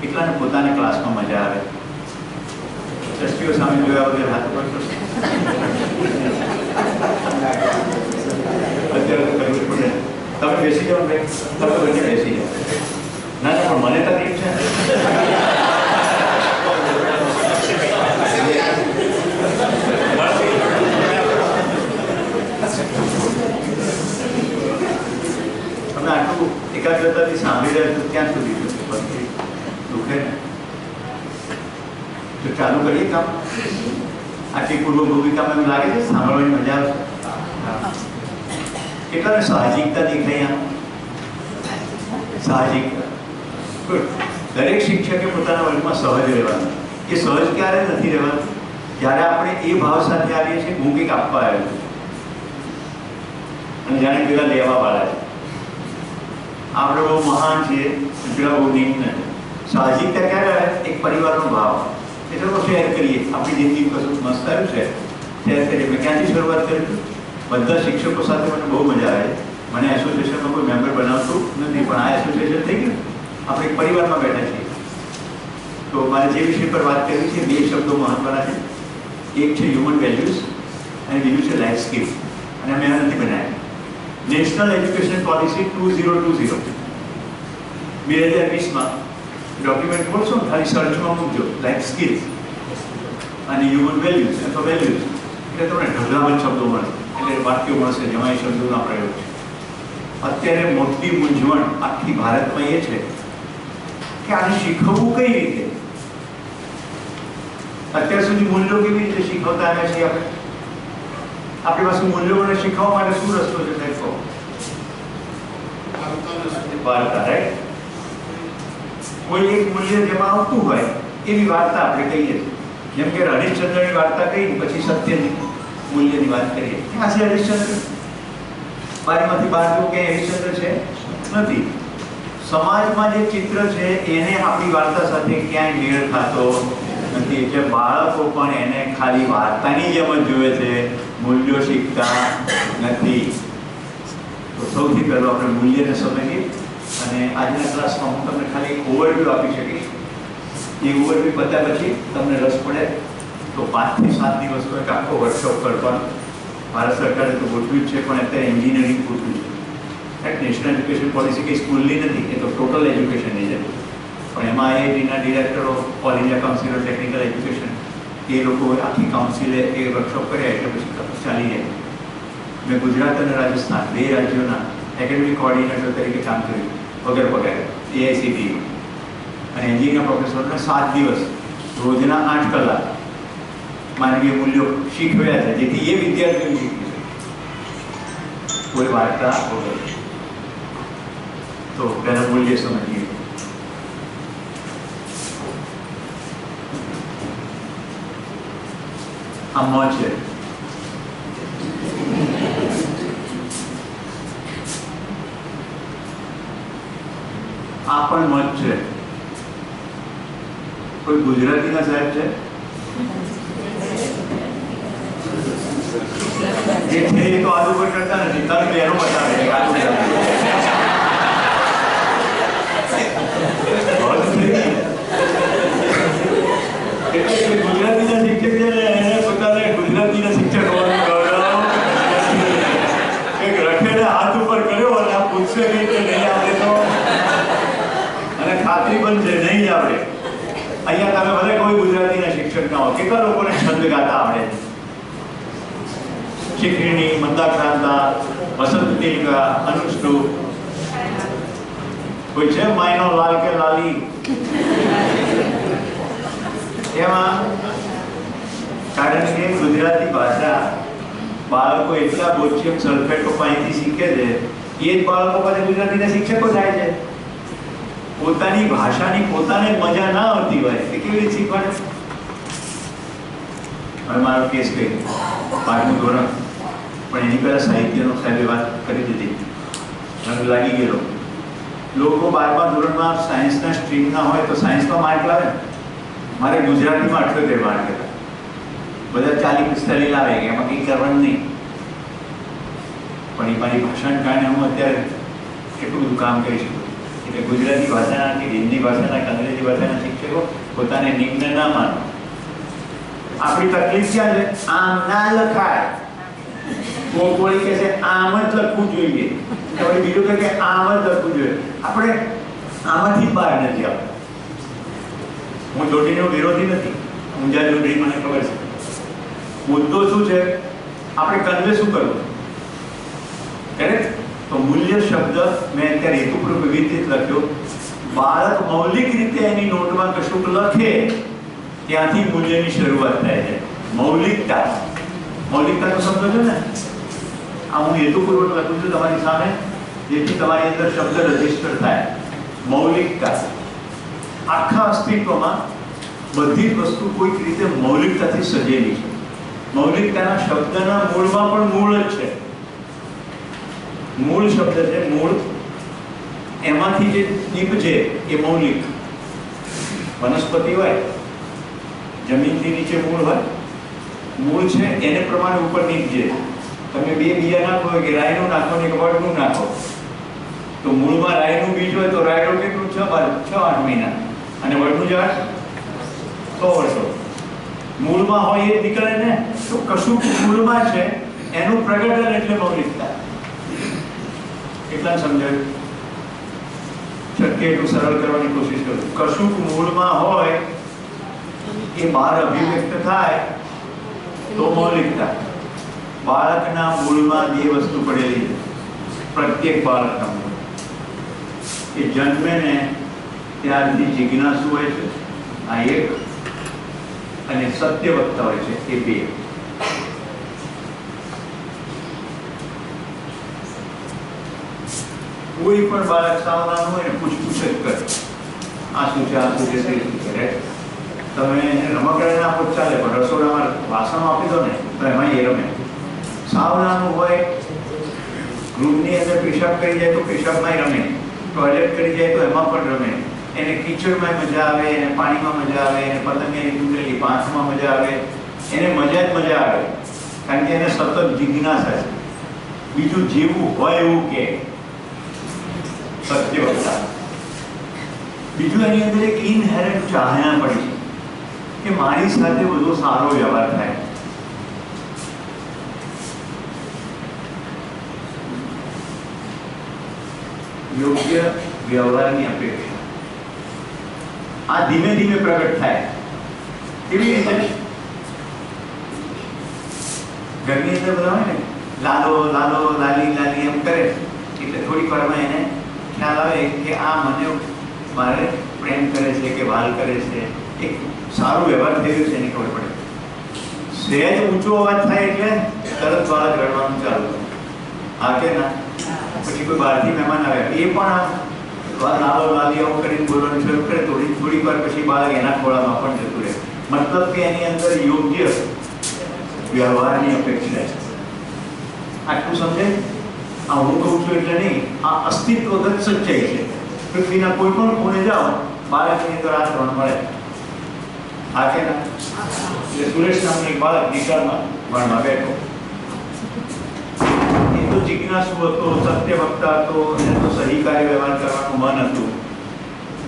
[SPEAKER 5] એટલાને પોતાના ક્લાસમાં મજા આવે. દ્રષ્ટિઓ સામે જોયા વગર હાથ પર અત્યારે તો કરવું જ પડે. તમે બેસી જાઓ ભાઈ, તમે બંને બેસી જાઓ. ના ના, પણ મને તકલીફ છે. તમે આટલું એકાગ્રતાથી સાંભળી રહ્યા છો ક્યાં સુધી દુખે ને? તો ચાલુ કરીએ કામ. આટલી પૂર્વ ભૂમિકામાં એમ લાગે છે સાંભળવાની મજા આવશે. કેટલાને સાહજિકતા દેખાય? સાહજિકતા. દરેક શિક્ષકે પોતાના વર્ગમાં સહજ રહેવાનું. એ સહજ ક્યારે નથી રહેવાનું? જ્યારે આપણે એ ભાવ સાથે આવીએ છીએ, હું કંઈક આપવા આવ્યો છું અને જાણે પેલા લેવા વાળા છે. આપણે બહુ મહાન છીએ, પેલા બહુ નીચ નથી. સાહજિકતા ક્યારે આવે? એક પરિવારનો ભાવ. એટલે તો શેર કરીએ, આપણી જિંદગી કશું મસ્ત આવ્યું છે, શેર કરીએ. મેં ક્યાંથી શરૂઆત કરી? બધા શિક્ષકો સાથે મને બહુ મજા આવે. મને એસોસિએશનમાં કોઈ મેમ્બર બનાવતું નથી, પણ આ એસોસિએશન થઈ ગયું. આપણે એક પરિવારમાં બેઠા છીએ. તો મારે જે વિષય પર વાત કરવી છે, 2 શબ્દો મહત્વના છે. એક છે હ્યુમન વેલ્યુઝ અને બીજું છે લાઈફ સ્કિલ. અને અમે એના નથી બનાવ્યા. નેશનલ એજ્યુકેશન પોલિસી 2020 2020માં ડોક્યુમેન્ટ ખોલશો ને, ખાલી સર્ચમાં મૂકજો લાઈફ સ્કિલ્સ અને હ્યુમન વેલ્યુઝ અથવા વેલ્યુઝ, એટલે તમને ઢગલાબંધ શબ્દો મળશે. એટલે વાક્યો મળશે જેમાં એ શબ્દોના પ્રયોગ છે. અત્યારે મોટી મૂંઝવણ આખી ભારતમાં એ છે કે આને શીખવવું કઈ રીતે. અત્યાર સુધી મૂલ્યો કેવી રીતે શીખવતા આવ્યા છીએ આપણે? આપણી પાસે મૂલ્યોને શીખવવા માટે શું રસ્તો છે સાહેબ? કહો. વાર્તા, રાઈટ? કોઈ એક મૂલ્ય જેમાં આવતું હોય એવી વાર્તા આપણે કહીએ છીએ. જેમ કે હરિશ્ચંદ્રની વાર્તા કહી પછી સત્યની મૂલ્યની વાત કરીએ. ક્યાં છે હરિશ્ચંદ્ર? બારીમાંથી બહાર જો ક્યાંય હરિશ્ચંદ્ર છે? નથી. સમાજમાં જે ચિત્ર છે એને આપણી વાર્તા સાથે ક્યાંય મેળ ખાતો નથી. એટલે બાળકો પણ એને ખાલી વાર્તાની જેમ જ જોવે છે, મૂલ્યો શીખતા નથી. તો સૌથી પહેલો આપણે મૂલ્યને સમજીએ અને આજના ક્લાસમાં હું તમને ખાલી એક ઓવરવ્યૂ આપી શકીશ. એ ઓવરવ્યૂ પત્યા પછી તમને રસ પડે તો 5 થી 7 દિવસનો એક આખો વર્કશોપ કરવાનો ભારત સરકારે તો ગોઠવ્યું છે, પણ અત્યારે એન્જિનિયરિંગ ગોઠવ્યું છે. નેશનલ એજ્યુકેશન પોલિસી કંઈ સ્કૂલની નથી, એ તો ટોટલ એજ્યુકેશનની છે. પણ એમાં આઈઆઈટીના ડિરેક્ટરો, all India council of technical education, એ લોકો આખી કાઉન્સિલે એ વર્કશોપ કર્યા એટલે પછી ચાલી જાય. મેં ગુજરાત અને રાજસ્થાન 2 રાજ્યોના એકેડેમિક કોઓર્ડિનેટર તરીકે કામ કર્યું વગર પગારે એઆઈસીટી. અને એન્જિનિયરિંગના પ્રોફેસરને 7 દિવસ રોજના 8 કલાક માનવીય મૂલ્યો શીખવ્યા છે, જેથી એ વિદ્યાર્થીઓ શીખી શકે કોઈ વાર્તા વગર. તો પહેલા મૂલ્ય સમજીએ. આ મોં છે. આ પણ મોં છે. કોઈ ગુજરાતીના સાહેબ છે? જે છે એ તો આલુ પર કરતા નથી, તરત એનો બતાવે છે આલુ ગુજરાતીના શિક્ષક છે ને એને પોતાને ગુજરાતીના શિક્ષક હોવાનું ગૌરવ એક રખેને હાથ ઉપર કર્યો અને આ પૂછશે કઈ કે નહીં આવડે તો, અને ખાતરી પણ છે નહીં આવડે. અહીંયા તમે ભલે કોઈ ગુજરાતીના શિક્ષક ના હો, કેટલા લોકોને છંદ ગાતા આવડે છે? શિખરીણી, મંદાક્રાંતા, વસંત તિલકા, અનુષ્ટુપ. કોઈ છે માયનો લાલ કે લાલી? એમાં કારણ કે ગુજરાતી ભાષા બાળકો એટલા બોચ્યમ સલ્ફેટો પાસેથી શીખે છે, એ જ બાળકો પાસે ગુજરાતીના શિક્ષકો થાય છે. પોતાની ભાષાની પોતાને મજા ના આવતી હોય એ કેવી રીતે શીખવાડે? હવે મારો કેસ કહી 5મું ધોરણ, પણ એની પહેલા સાહિત્યનો સાહેબે વાત કરી દીધી, રંગ લાગી ગયેલો. લોકો 12મા ધોરણમાં સાયન્સના સ્ટ્રીમના હોય તો સાયન્સમાં માર્ક લાવે. મારે ગુજરાતીમાં 78 માર્ક હતા. બધા 40-45 લાવે કે એમાં કંઈ કરવાનું નહીં. પણ એ મારી ભાષાને કારણે હું અત્યારે કેટલું બધું કામ કરી શકું. એટલે ગુજરાતી ભાષાના કે હિન્દી ભાષાના કે અંગ્રેજી ભાષાના શિક્ષકો પોતાને નિમ્ન ના માનો. આપણી તકલીફ ક્યાં છે? આમ ના લખાય. કોઈ કહે છે આમ જ લખવું જોઈએ, પછી બીજું કહે કે આમ જ લખવું જોઈએ. આપણે આમાંથી બહાર નથી આવતા. હું જોડીનો વિરોધી નથી, ઊંઝા જોડી મને ખબર છે. મુદ્દો શું છે? આપણે કન્વે શું કરવું? કરેક્ટ? તો મૂલ્ય શબ્દ મેં અત્યારે હેતુપૂર્વક વિવિધ લખ્યો. બાળક મૌલિક રીતે એની નોટમાં કશુંક લખે ત્યાંથી મૂલ્યની શરૂઆત થાય છે. મૌલિકતા, મૌલિકતાનો શબ્દ છે ને, આ હું હેતુપૂર્વક લખું છું તમારી સામે, જેથી તમારી અંદર શબ્દ રજીસ્ટર થાય. મૌલિકતા આખા અસ્તિત્વમાં બધી જ વસ્તુ કોઈક રીતે મૌલિકતાથી સજેલી છે. મૌલિકતાના શબ્દના મૂળમાં પણ મૂળ જ છે. મૂળ શબ્દ છે, મૂળ. એમાંથી જે નીપજે એ મૌલિક. વનસ્પતિ હોય, જમીનથી નીચે મૂળ હોય, મૂળ છે એને પ્રમાણે ઉપર નીપજે. તમે 2 બીજા નાખો કે રાઈનું નાખો ને વડનું નાખો, તો મૂળમાં રાઈનું બીજ હોય તો રાયડો કેટલું 6-8 મહિના, અને વડનું ઝાડ 100 વર્ષો. મૂળમાં હોય એ જ નીકળે ને. તો કશું મૂળમાં છે એનું પ્રગટન એટલે મૌલિકતા. કેટલા સમજાયું? શક્ય એટલું સરળ કરવાની કોશિશ કરું. કશું મૂળમાં હોય એ બહાર અભિવ્યક્ત થાય તો મૌલિકતા. બાળકના મૂળમાં 2 વસ્તુ પડેલી છે, પ્રત્યેક બાળક રમવું. એ જન્મે ને ત્યારથી જિજ્ઞાસુ હોય છે, આ એક, અને સત્ય વક્તા હોય છે, એ બે. કોઈ પણ બાળક સાવધાન હોય ને પૂછપૂછ જ કરે, આ શું છે, આ શું છે, તે શું છે. તમે રમકડા આપો ચાલે, પણ રસોડામાં વાસણો આપી દો ને તો એમાં એ રમે. સાવધાન હોય, ગ્રુપની અંદર પેશાબ કરી જાય તો પેશાબમાં રમે, ટોયલેટ કરી જાય તો એમાં પણ રમે, એને કીચડમાં મજા આવે, એને પાણીમાં મજા આવે, એને પતંગની તૂટેલી પાંખમાં મજા આવે, એને મજા જ મજા આવે, કારણ કે એને સતત જિજ્ઞાસા છે. બીજું જેવું હોય એવું કે સત્ય વક્તા. બીજું એની અંદર એક ઇનહેરન્ટ ચાહના પડી છે કે મારી સાથે બધો સારો વ્યવહાર થાય. યોગ્ય વ્યવહારની અપેક્ષા આ ધીમે ધીમે પ્રગટ થાય. કેવી રીતે? ઘરની અંદર બધા હોય ને, લાલો લાલો લાલી લાલી એમ કરે, એટલે થોડીક વારમાં એને ખ્યાલ આવે કે આ મને મારે પ્રેમ કરે છે કે વાલ કરે છે, એક સારો વ્યવહાર થઈ રહ્યો છે એની ખબર પડે. સહેજ ઊંચો અવાજ થાય એટલે તરત બાળક રડવાનું ચાલુ કરે. હા કે ના? પછી કોઈ બહારથી મહેમાન આવે, એ પણ લાલો લાલી આવું કરીને બોલવાનું શરૂ કરે, થોડીક વાર પછી બાળક એના ખોળામાં પણ જતું રહે. મતલબ કે એની અંદર યોગ્ય વ્યવહારની અપેક્ષા છે. આટલું સમજાય? આ હું કહું છું એટલે નહીં, આ અસ્તિત્વગત સચ્ચાઈ છે. પૃથ્વીના કોઈ પણ ખૂણે જાઓ, બાળકની અંદર આ ત્રણ મળે. હા કે ના? એટલે સુરેશ નામનો એક બાળક નિશાળમાં ભણવા બેઠો. એ તો જિજ્ઞાસુ હતો, સત્ય વક્તા હતો, એને તો સહી વ્યવહાર કરવાનું મન હતું.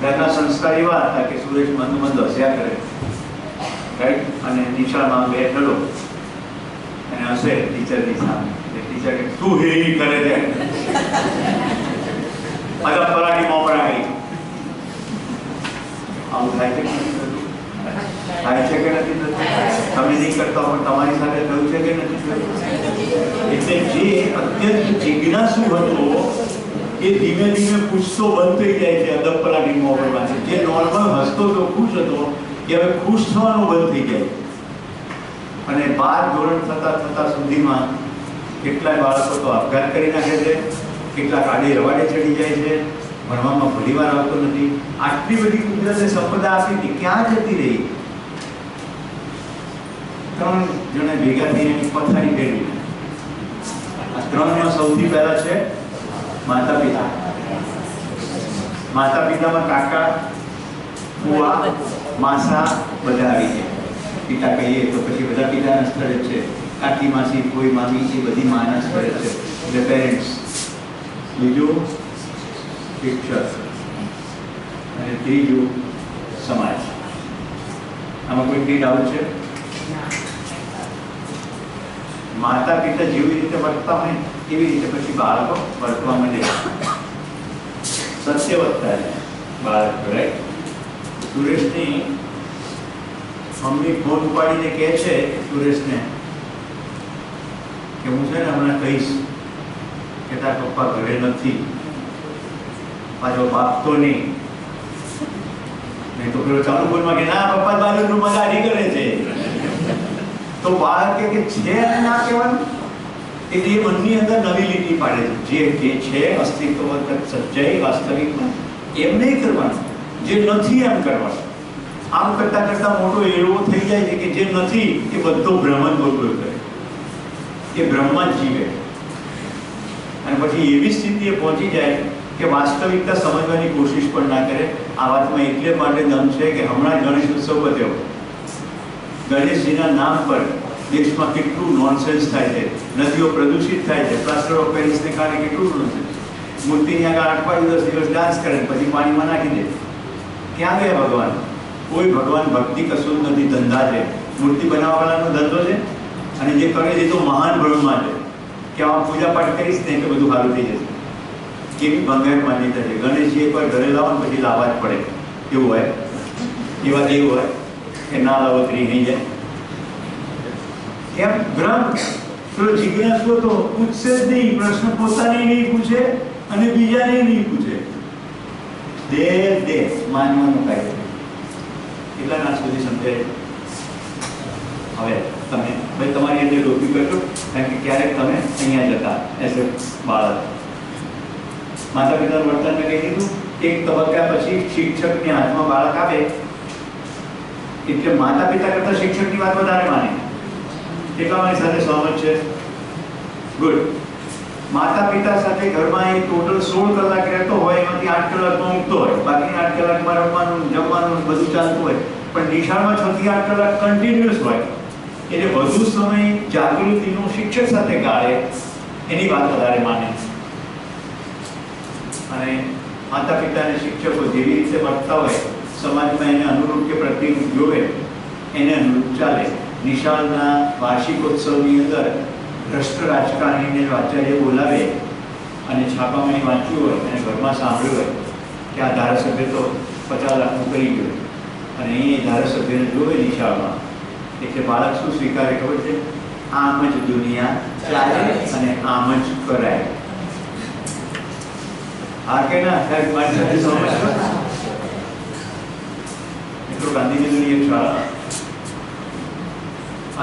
[SPEAKER 5] ઘરના સંસ્કાર એવા હતા કે સુરેશ મંદ મંદ હસ્યા કરે, રાઈટ? અને નિશાળમાં બેઠેલો અને હશે ટીચરની સામે. ટીચર કે તું હે કરે છે, અગર પરાઠી મોપરા ગઈ. આવું થાય છે કે નથી થતું? થાય છે કે નથી થતું? તમે નહીં કરતા પણ તમારી સાથે થયું છે કે નથી થયું? એટલે જે અત્યંત જિજ્ઞાસુ હતો એ ધીમે ધીમે પૂછતો બંધ થઈ જાય છે. અદબ પરાઠી મોપરમાંથી જે નોર્મલ હસતો તો ખુશ હતો, એ હવે ખુશ થવાનું બંધ થઈ જાય. અને 12 ધોરણ થતા સુધીમાં કેટલાય બાળકો તો આપઘાત કરી નાખે છે, કેટલાક આડે રવાડે ચડી જાય છે, ભણવામાં ભલીવાર આવતો નથી. આટલી બધી કુદરતે સંપદા આપી હતી, ક્યાં જતી રહી? 3 જણા ભેગા થઈને એની પથારી ફેરવી. આ 3માં સૌથી પહેલા છે માતા પિતા. માતા પિતામાં કાકા, ફુવા, માસા બધા આવી જાય. પિતા કહીએ તો પછી બધા પિતાના સ્થળે છે. કાકી માસી, કોઈ મામી, એ બધી માના સ્થળે છે, એટલે પેરેન્ટ્સ. બીજું શિક્ષક, અને ત્રીજું સમાજ. આમાં કોઈ કઈ ડાઉટ છે? માતા પિતા જેવી રીતે વર્તતા હોય એવી રીતે પછી બાળકો વર્તવા માંડે. સત્ય વધતા છે બાળક, રાઈટ? સુરેશની મમ્મી ફોન ઉપાડીને કહે છે સુરેશને કે હું છે ને હમણાં કહીશ કે તારા પપ્પા ઘરે નથી, પાછો બાપ તો નહીં તો પેલો ચાલુ ફોનમાં કે ના પપ્પા બાજુનું મજાડી કરે છે. તો બાળક કે છે ના કહેવાનું, એટલે એ મનની અંદર નવી લીટી પાડે છે. જે છે અસ્તિત્વગત સચ્ચાઈ વાસ્તવિકમાં એમ નહીં કરવાનું, જે નથી એમ કરવાનું. આમ કરતા કરતા મોટો એવો થઈ જાય છે કે જે નથી એ બધો ભ્રમ જ બોલ કરે, એ ભ્રમમાં જ જીવે. અને પછી એવી સ્થિતિએ પહોંચી જાય કે વાસ્તવિકતા સમજવાની કોશિશ પણ ના કરે. આ વાતમાં એટલે માટે દમ છે કે હમણાં ગણેશ ઉત્સવ પત્યો. ગણેશજીના નામ પર દેશમાં કેટલું નોનસેન્સ થાય છે, નદીઓ પ્રદૂષિત થાય છે, પ્લાસ્ટર ઓફ પેરિસને કારણે કેટલું નોનસેન્સ. મૂર્તિની આગળ 8-5 દિવસ ડાન્સ કરે પછી પાણીમાં નાખી દે. ક્યાં ગયા ભગવાન? કોઈ ભગવાન ભક્તિ કશું જ નથી, ધંધા છે. મૂર્તિ બનાવવાવાળાનો ધંધો છે, અને જે કરે છે તો મહાન ભ્રમમાં છે કે આમાં પૂજા પાઠ કરીશ ને એટલે બધું સારું થઈ જશે. કેવી ભંગાર માન્યતા છે. ગણેશજી એકવાર ઘરે લાવો ને પછી લાવવા જ પડે એવું હોય. એ વાત એવું હોય કે ના લાવો ત્રી નહીં જાય. કેમ? ભ્રમ. તો જિજ્ઞાસુ તો પૂછશે જ નહીં, પ્રશ્ન પોતાને નહીં પૂછે અને બીજાને નહીં પૂછે. દે માનવાનું કાંઈ એટલા ના સુધી સમજાય. હવે તમે ભાઈ તમારી અંદર રોકી કરશો, કારણ કે ક્યારેક તમે અહીંયા જતા એસે બાળક માતા પિતાનું વર્તન મેં કહી દીધું. એક તબક્કા પછી શિક્ષકની હાથમાં બાળક આવે એટલે માતા પિતા કરતા શિક્ષકની વાત વધારે માને. કેટલા મારી સાથે સહમત છે? ગુડ. માતા પિતા સાથે ઘરમાં એ ટોટલ 16 કલાક રહેતો હોય, એમાંથી 8 કલાકમાં ઊંઘતો હોય, બાકી 8 કલાકમાં રમવાનું, જમવાનું બધું ચાલતું હોય, પણ નિશાળમાં 6 થી 8 કલાક કન્ટિન્યુઅસ હોય એટલે વધુ સમય જાગૃતિનો શિક્ષક સાથે ગાળે એની વાત વધારે માને. અને માતા પિતા અને શિક્ષકો જેવી રીતે વર્તતા હોય સમાજમાં એને અનુરૂપ કે પ્રતિરૂપ જોવે એને અનુરૂપ ચાલે. નિશાળના વાર્ષિકોત્સવની અંદર ભ્રષ્ટ રાજકારણીને આચાર્ય બોલાવે અને છાપામાં વાંચ્યું હોય અને ઘરમાં સાંભળ્યું હોય કે આ ધારાસભ્ય તો 50 લાખનું કરી ગયો અને એ ધારાસભ્યને જોવે નિશાળમાં એટલે બાળક શું સ્વીકારે ખબર છે? આમ જ દુનિયા ચાલે અને આમ જ કરાય. આ કે ના સાહેબ મારી સાથે સમજ મિત્રો ગાંધીનગરની એક શાળા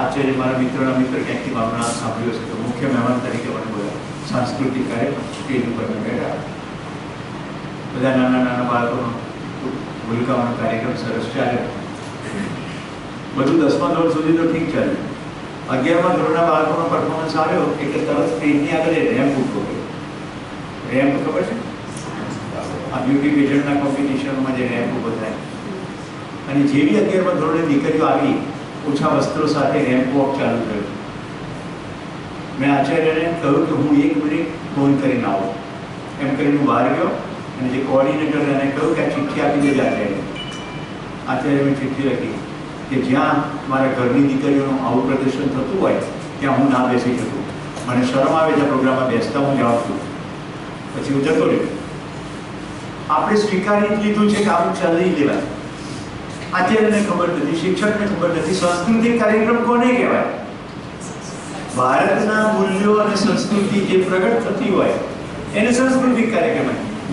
[SPEAKER 5] આચાર્ય મારા મિત્રના મિત્ર ક્યાંકથી મારું નામ સાંભળ્યું છે તો મુખ્ય મહેમાન તરીકે મને બોલ્યા. સાંસ્કૃતિક કાર્યક્રમ સ્ટેજ ઉપર બેઠા બધા નાના નાના બાળકોનો ભૂલકાવાનો કાર્યક્રમ સરસ ચાલ્યો. બધું 10મા ધોરણ સુધી તો ઠીક ચાલ્યું. 11મા ધોરણના બાળકોનો પરફોર્મન્સ આવ્યો એટલે તરત સ્ટેજની આગળ રેમ્પ ઉભો કર્યો. રેમ્પ ખબર છે? આ બ્યુટી પેજન્ટના કોમ્પિટિશનમાં જે રેમ્પ ઉભો થાય અને જેવી 11મા ધોરણે દીકરીઓ આવી ઓછા વસ્ત્રો સાથે રેમ્પ વોક ચાલુ થયો. મેં આચાર્યને કહ્યું કે હું 1 મિનિટ ફોન કરીને આવું. એમ કરીને હું બહાર ગયો અને જે કોઓર્ડિનેટર એને કહ્યું કે આ ચિઠ્ઠી આપી દેજે આચાર્ય. આચાર્ય મેં ચિઠ્ઠી લખી કે જ્યાં મારા ઘરની દીકરીઓનું આવું પ્રદર્શન થતું હોય ત્યાં હું ના બેસી શકું. મને શરમ આવે છે પ્રોગ્રામમાં બેસતા, હું જાઉં છું. પછી હું જતો રહ્યો. આપણે સ્વીકારી લીધું છે કે આવું ચાલી લેવાય. આચાર્યને ખબર નથી, શિક્ષકને ખબર નથી સાંસ્કૃતિક કાર્યક્રમ કોને કહેવાય. ભારતના મૂલ્યો અને સંસ્કૃતિ જે પ્રગટ થતી હોય એને સાંસ્કૃતિક કાર્યક્રમ.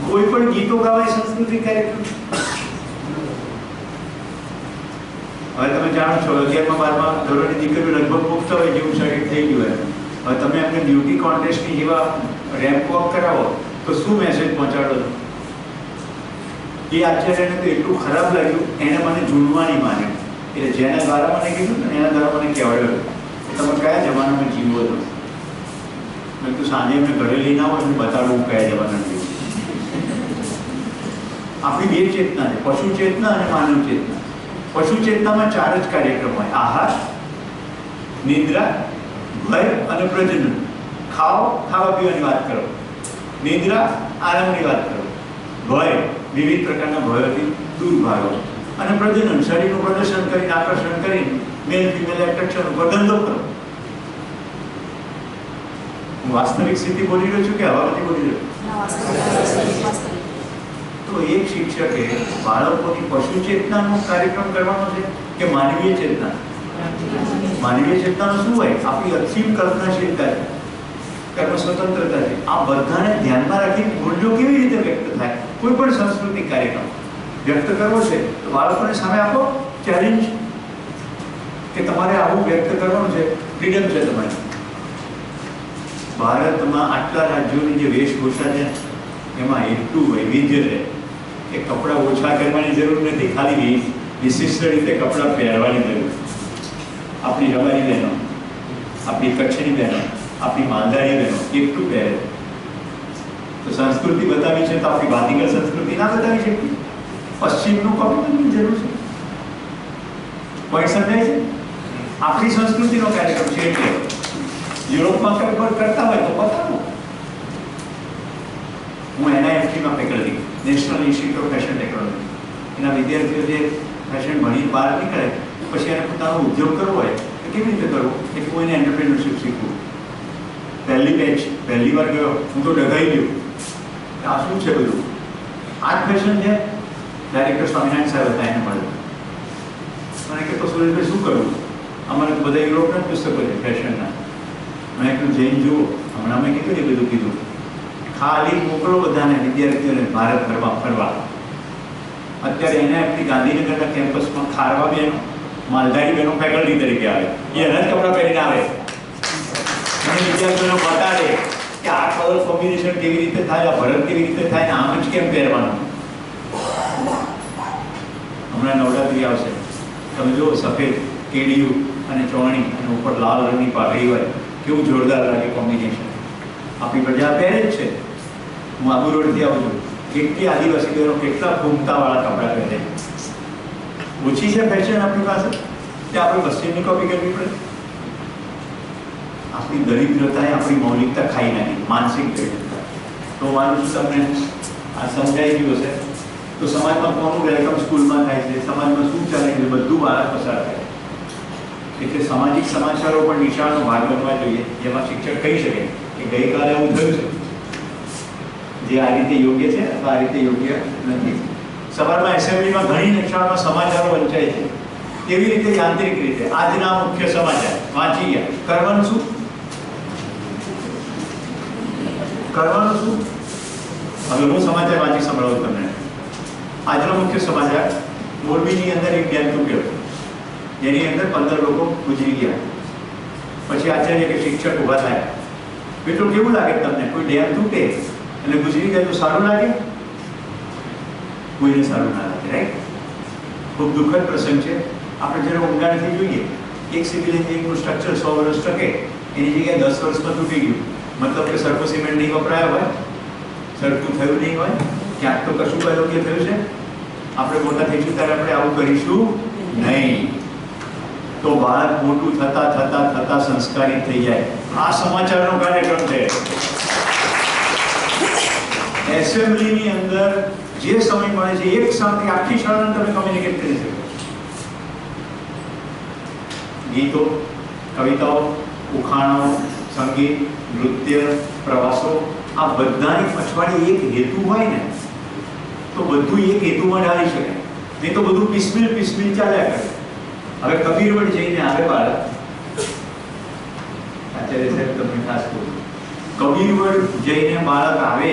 [SPEAKER 5] કોઈ પણ ગીતો ગાવાય સાંસ્કૃતિક કાર્યક્રમ. હવે તમે જાણો છો 11મા 12મા ધોરણની દીકરીઓ લગભગ પુખ્ત હોય જેવું શરીર થઈ ગયું હોય. હવે તમે એમને બ્યુટી કોન્ટેસ્ટની જેવા રેમ્પ વોક કરાવો તો શું મેસેજ પહોંચાડો છો? એ આચાર્યને તો એટલું ખરાબ લાગ્યું એને મને જૂનવાની માન્યું. એટલે જેના દ્વારા મને કીધું ને એના દ્વારા મને કહેવાડ્યું તમે કયા જમાનામાં જીવો છો. મેં તું સાંજે એમને ઘરે લઈને આવો એટલે બતાડવું કયા જમાનામાં જીવો. આપણી બે ચેતના છે, પશુ ચેતના અને માનવ ચેતના. પશુ ચેતનામાં 4 જ કાર્યક્રમ હોય: આહાર, નિદ્રા, ભય અને પ્રજનન. ખાવા પીવાની વાત કરો, નિદ્રા આરામની વાત કરો, ભય વિવિધ પ્રકારના ભયોથી દૂર ભાગો અને પ્રજનન શરીરનું પ્રદર્શન કરીને આકર્ષણ કરીને મેલ ફિમેલ એટ્રેક્શન ઉપર ધંધો કરો. હું વાસ્તવિક સ્થિતિ બોલી રહ્યો છું કે હવામાંથી બોલી રહ્યો? તો એક શિક્ષકે બાળકોની પશુ ચેતનાનો કાર્યક્રમ કરવાનો છે કે માનવીય ચેતના? માનવીય ચેતનાનો શું હોય? આપણી અસીમ કલ્પનાશીલતા છે, કર્મ સ્વતંત્રતા છે. આ બધાને ધ્યાનમાં રાખી મૂલ્યો કેવી રીતે વ્યક્ત થાય? કોઈ પણ સાંસ્કૃતિક કાર્યક્રમ વ્યક્ત કરવો છે તો બાળકોને સામે આપો ચેલેન્જ કે તમારે આવું વ્યક્ત કરવાનું છે, ફ્રીડમ છે તમારી. ભારતમાં આટલા રાજ્યોની જે વેશભૂષા છે એમાં એટલું વૈવિધ્ય છે કે કપડાં ઓછા કરવાની જરૂર નથી, ખાલી વિશિષ્ટ રીતે કપડાં પહેરવાની જરૂર. આપણી રબારી બહેનો, આપણી કચ્છની બહેનો, આપણી માલધારી બહેનો એટલું પહેરે. તો સંસ્કૃતિ બતાવી છે તો આપણી ભાતીગળ સંસ્કૃતિ ના બતાવી શકીએ? પશ્ચિમનું કોપી કરવાની જરૂર છે. કોઈ સમજાય છે? આપણી સંસ્કૃતિનો કાર્યક્રમ છે એટલે યુરોપમાં કરતા હોય તો બતાવો. હું NIFT-માં faculty, national institute of fashion technology, એના વિદ્યાર્થીઓ જે ફેશન ભણી બહાર નીકળે પછી એને પોતાનો ઉદ્યોગ કરવો હોય તો કેવી રીતે કરવો? એટલે કોઈને એન્ટરપ્રેન્યોરશિપ શીખવું. પહેલી બેચ પહેલી વાર ગયો હું તો ડઘાઈ ગયો. આ શું છે બધું? આ જ ફેશન છે? ડાયરેક્ટર સ્વામિનારાયણ સાહેબ હતા, એને મળ્યું. મને કે તો સુરેશભાઈ શું કરવું? અમારે બધા યુરોપના પુસ્તકો છે ફેશનના. મેં કીધું જઈને જુઓ, હમણાં મેં કીધું ને બધું કીધું, ખાલી મોકલો બધાને વિદ્યાર્થીઓને ભારત ફરવા. અત્યારે એનઆઈટી ગાંધીનગરના કેમ્પસમાં ખારવા બહેનો, માલધારી બહેનો ફેકલ્ટી તરીકે આવે, એ એના જ કપડાં પહેરીને આવે અને વિદ્યાર્થીઓને બતાડે કે આ કલર કોમ્બિનેશન કેવી રીતે થાય, આ ભરત કેવી રીતે થાય, ને આમ જ કેમ પહેરવાનું. હમણાં નવરાત્રી આવશે, તમે જુઓ સફેદ કેડિયું અને ચોણી અને ઉપર લાલ રંગની પાઘડી હોય, કેવું જોરદાર લાગે કોમ્બિનેશન. આપણી પ્રજા પહેરે જ છે. હું આબુ રોડથી આવું છું, કેટલી આદિવાસી બહેનો કેટલા ઘૂમતાવાળા કપડાં પહેરે. ઓછી છે ફેશન આપણી પાસે કે આપણે પશ્ચિમની કોપી કરવી પડે? આપણી દરિદ્રતાએ આપણી મૌલિકતા ખાઈ નાખી, માનસિક દરિદ્રતા. તો માનું છું તમને આ સમજાઈ ગયું હશે. તો સમાજમાં કોનું વેલકમ સ્કૂલમાં થાય છે, સમાજમાં શું ચાલે છે, બધું બાળક પસાર થાય. એટલે સામાજિક સમાચારો પણ નિશાળનો ભાગ બનવા જોઈએ, જેમાં શિક્ષક કહી શકે કે ગઈકાલે એવું થયું છે, જે આ રીતે યોગ્ય છે અથવા આ રીતે યોગ્ય નથી. સવારમાં એસેમ્બલીમાં ઘણી નિશાળમાં સમાચારો વંચાય છે, કેવી રીતે યાંત્રિક રીતે આજના મુખ્ય સમાચાર વાંચી ગયા. કરવાનું શું? હવે હું સમાચાર વાંચી સંભળાવું તમને. આજનો મુખ્ય સમાચાર, મોરબીની અંદર એક ડેમ તૂટ્યો, જેની અંદર 15 લોકો ગુજરી ગયા. પછી આચાર્ય કે શિક્ષક ઊભા થાય, એટલું કેવું લાગે તમને? કોઈ ડેમ તૂટે અને ગુજરી જાય તો સારું લાગે? કોઈને સારું ના લાગે, રાઈટ? ખૂબ દુઃખદ પ્રસંગ છે. આપણે જ્યારે ઊંડાણથી જોઈએ, એક સિવિલ એન્જિનિયરિંગનું સ્ટ્રક્ચર 100 વર્ષ ટકે, એની જગ્યાએ 10 વર્ષમાં તૂટી ગયું. મતલબ કે સરખું સિમેન્ટ નહીં વપરાયો હોય, સરખું થયું નહીં હોય, ક્યાંક તો કશું અયોગ્ય થયું છે. આપણે મોટા થઈશું ત્યારે આપણે આવું કરીશું નહીં. તો બાળક મોટું થતા થતા થતા સંસ્કારી થઈ જાય. આ સમાચારનો કાર્યક્રમ છે. એસેમ્બલીની અંદર જે સમય મળે છે, એક સાથે આખી શાળાને તમે કમ્યુનિકેટ કરી શકો. ગીતો, કવિતાઓ, ઉખાણો, સંગીત, નૃત્ય, પ્રવાસો, આ બધાની પછવાડી એક હેતુ હોય ને, તો બધું એક હેતુમાં ડાળી શકે. નહીં તો બધું પીસમીલ ચાલ્યા કરે. હવે કબીરવડ જઈને આવે બાળક, આચાર્ય સાહેબ તમને ખાસ કહું, કબીરવડ જઈને બાળક આવે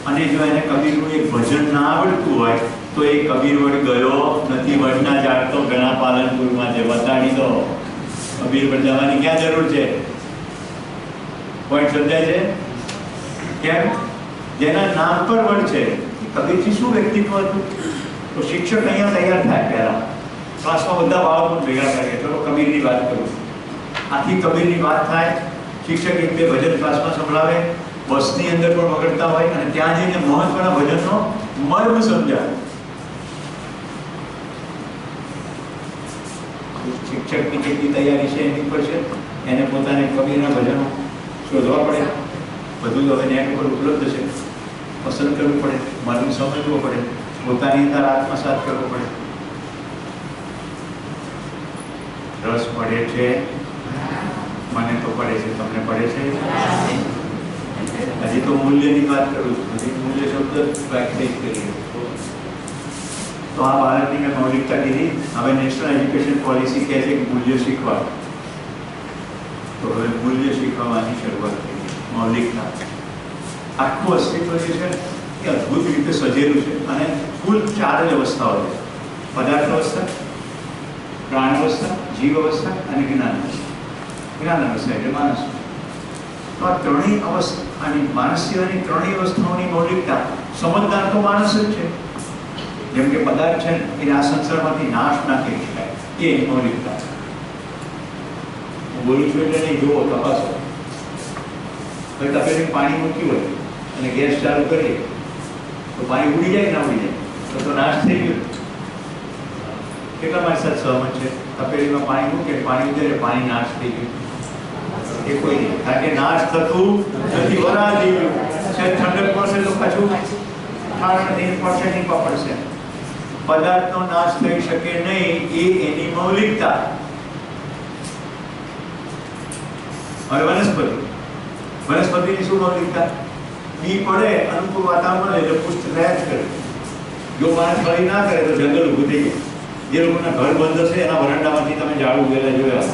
[SPEAKER 5] અને જો એને કબીરનું એક ભજન ના આવડતું હોય તો એ કબીરવડ ગયો નથી. વડના ઝાડ તો ઘણા પાલનપુરમાં છે, બતાડી દો. કબીરવડ જવાની ક્યાં જરૂર છે? પોઈન્ટ સમજાય છે? કેમ? જેના નામ પર વડ છે. કબીરજી શું વ્યક્તિત્વ હતું? તો શિક્ષક અહીંયા તૈયાર થાય પહેલા, ક્લાસમાં બધા બાળકો ભેગા કરે, ચલો કબીરની વાત કરું. આથી કબીરની વાત થાય, શિક્ષક એક બે ભજન ક્લાસમાં સંભળાવે, બસની અંદર પણ વગડતા હોય અને ત્યાં જઈને મહત્વના ભજનનો મર્મ સમજાવે. શિક્ષકની કેટલી તૈયારી છે એની પર છે. એને પોતાને કબીરના ભજનો શોધવા પડે, બધું હવે નેટ ઉપર ઉપલબ્ધ છે, પસંદ કરવું પડે, મર્મ સમજવો પડે, પોતાની અંદર આત્મસાત કરવો પડે. રસ પડે છે, મને તો પડે છે, તમને પડે છે? હજી તો મૂલ્યની વાત કરું છું, હજી મૂલ્ય શબ્દ વ્યાખ્યાયિત કરીએ તો આ બાળકની મેં મૌલિકતા કીધી. હવે નેશનલ એજ્યુકેશન પોલિસી કહે છે કે મૂલ્ય શીખવા, તો હવે મૂલ્ય શીખવવાની શરૂઆત થઈ. મૌલિકતા આખું અસ્તિત્વ જે છે એ અદ્ભુત રીતે સજેલું છે અને કુલ 4 જ અવસ્થાઓ છે: પદાર્થ અવસ્થા, પ્રાણ અવસ્થા, જીવ અવસ્થા અને જ્ઞાન અવસ્થા. જ્ઞાન અવસ્થા એટલે માનસ. તો આ ત્રણેય અવસ્થા અને માનસ સિવાયની ત્રણેય અવસ્થાઓની મૌલિકતા સમજદાર તો માણસ જ છે. જેમ કે પદાર્થ છે એ આ સંસારમાંથી નાશ ના કરી શકાય, એ મૌલિકતા. હું બોલું છું એટલે નહીં, જુઓ, તપાસો. હવે તપેલીમાં પાણી મૂક્યું હોય અને ગેસ ચાલુ કરીએ તો પાણી ઉડી જાય ના ઉડી જાય? તો નાશ થઈ ગયો. કેટલા મારી સાથે સહમત છે? તપેલીમાં પાણી મૂકે, પાણી ઉડે, પાણી નાશ થઈ ગયું? એ કોઈ નહીં, કારણ કે નાશ થતું નથી. વરા થઈ ગયું છે. ઠંડક પડશે તો પાછું ઠારણ નહીં પડશે, નહીં પડશે. પદાર્થનો નાશ થઈ શકે નહીં, એ એની મૌલિકતા. હવે વનસ્પતિની શું મૌલિકતા? બી પડે, અનુકૂળ વાતાવરણ મળે એટલે પુષ્ટ થયા જ કરે. જો માણસ ફળી ના કરે તો જંગલ ઊભું થઈ જાય. જે લોકોના ઘર બંધ હશે એના વરંડામાંથી તમે ઝાડ ઉગેલા જોયા,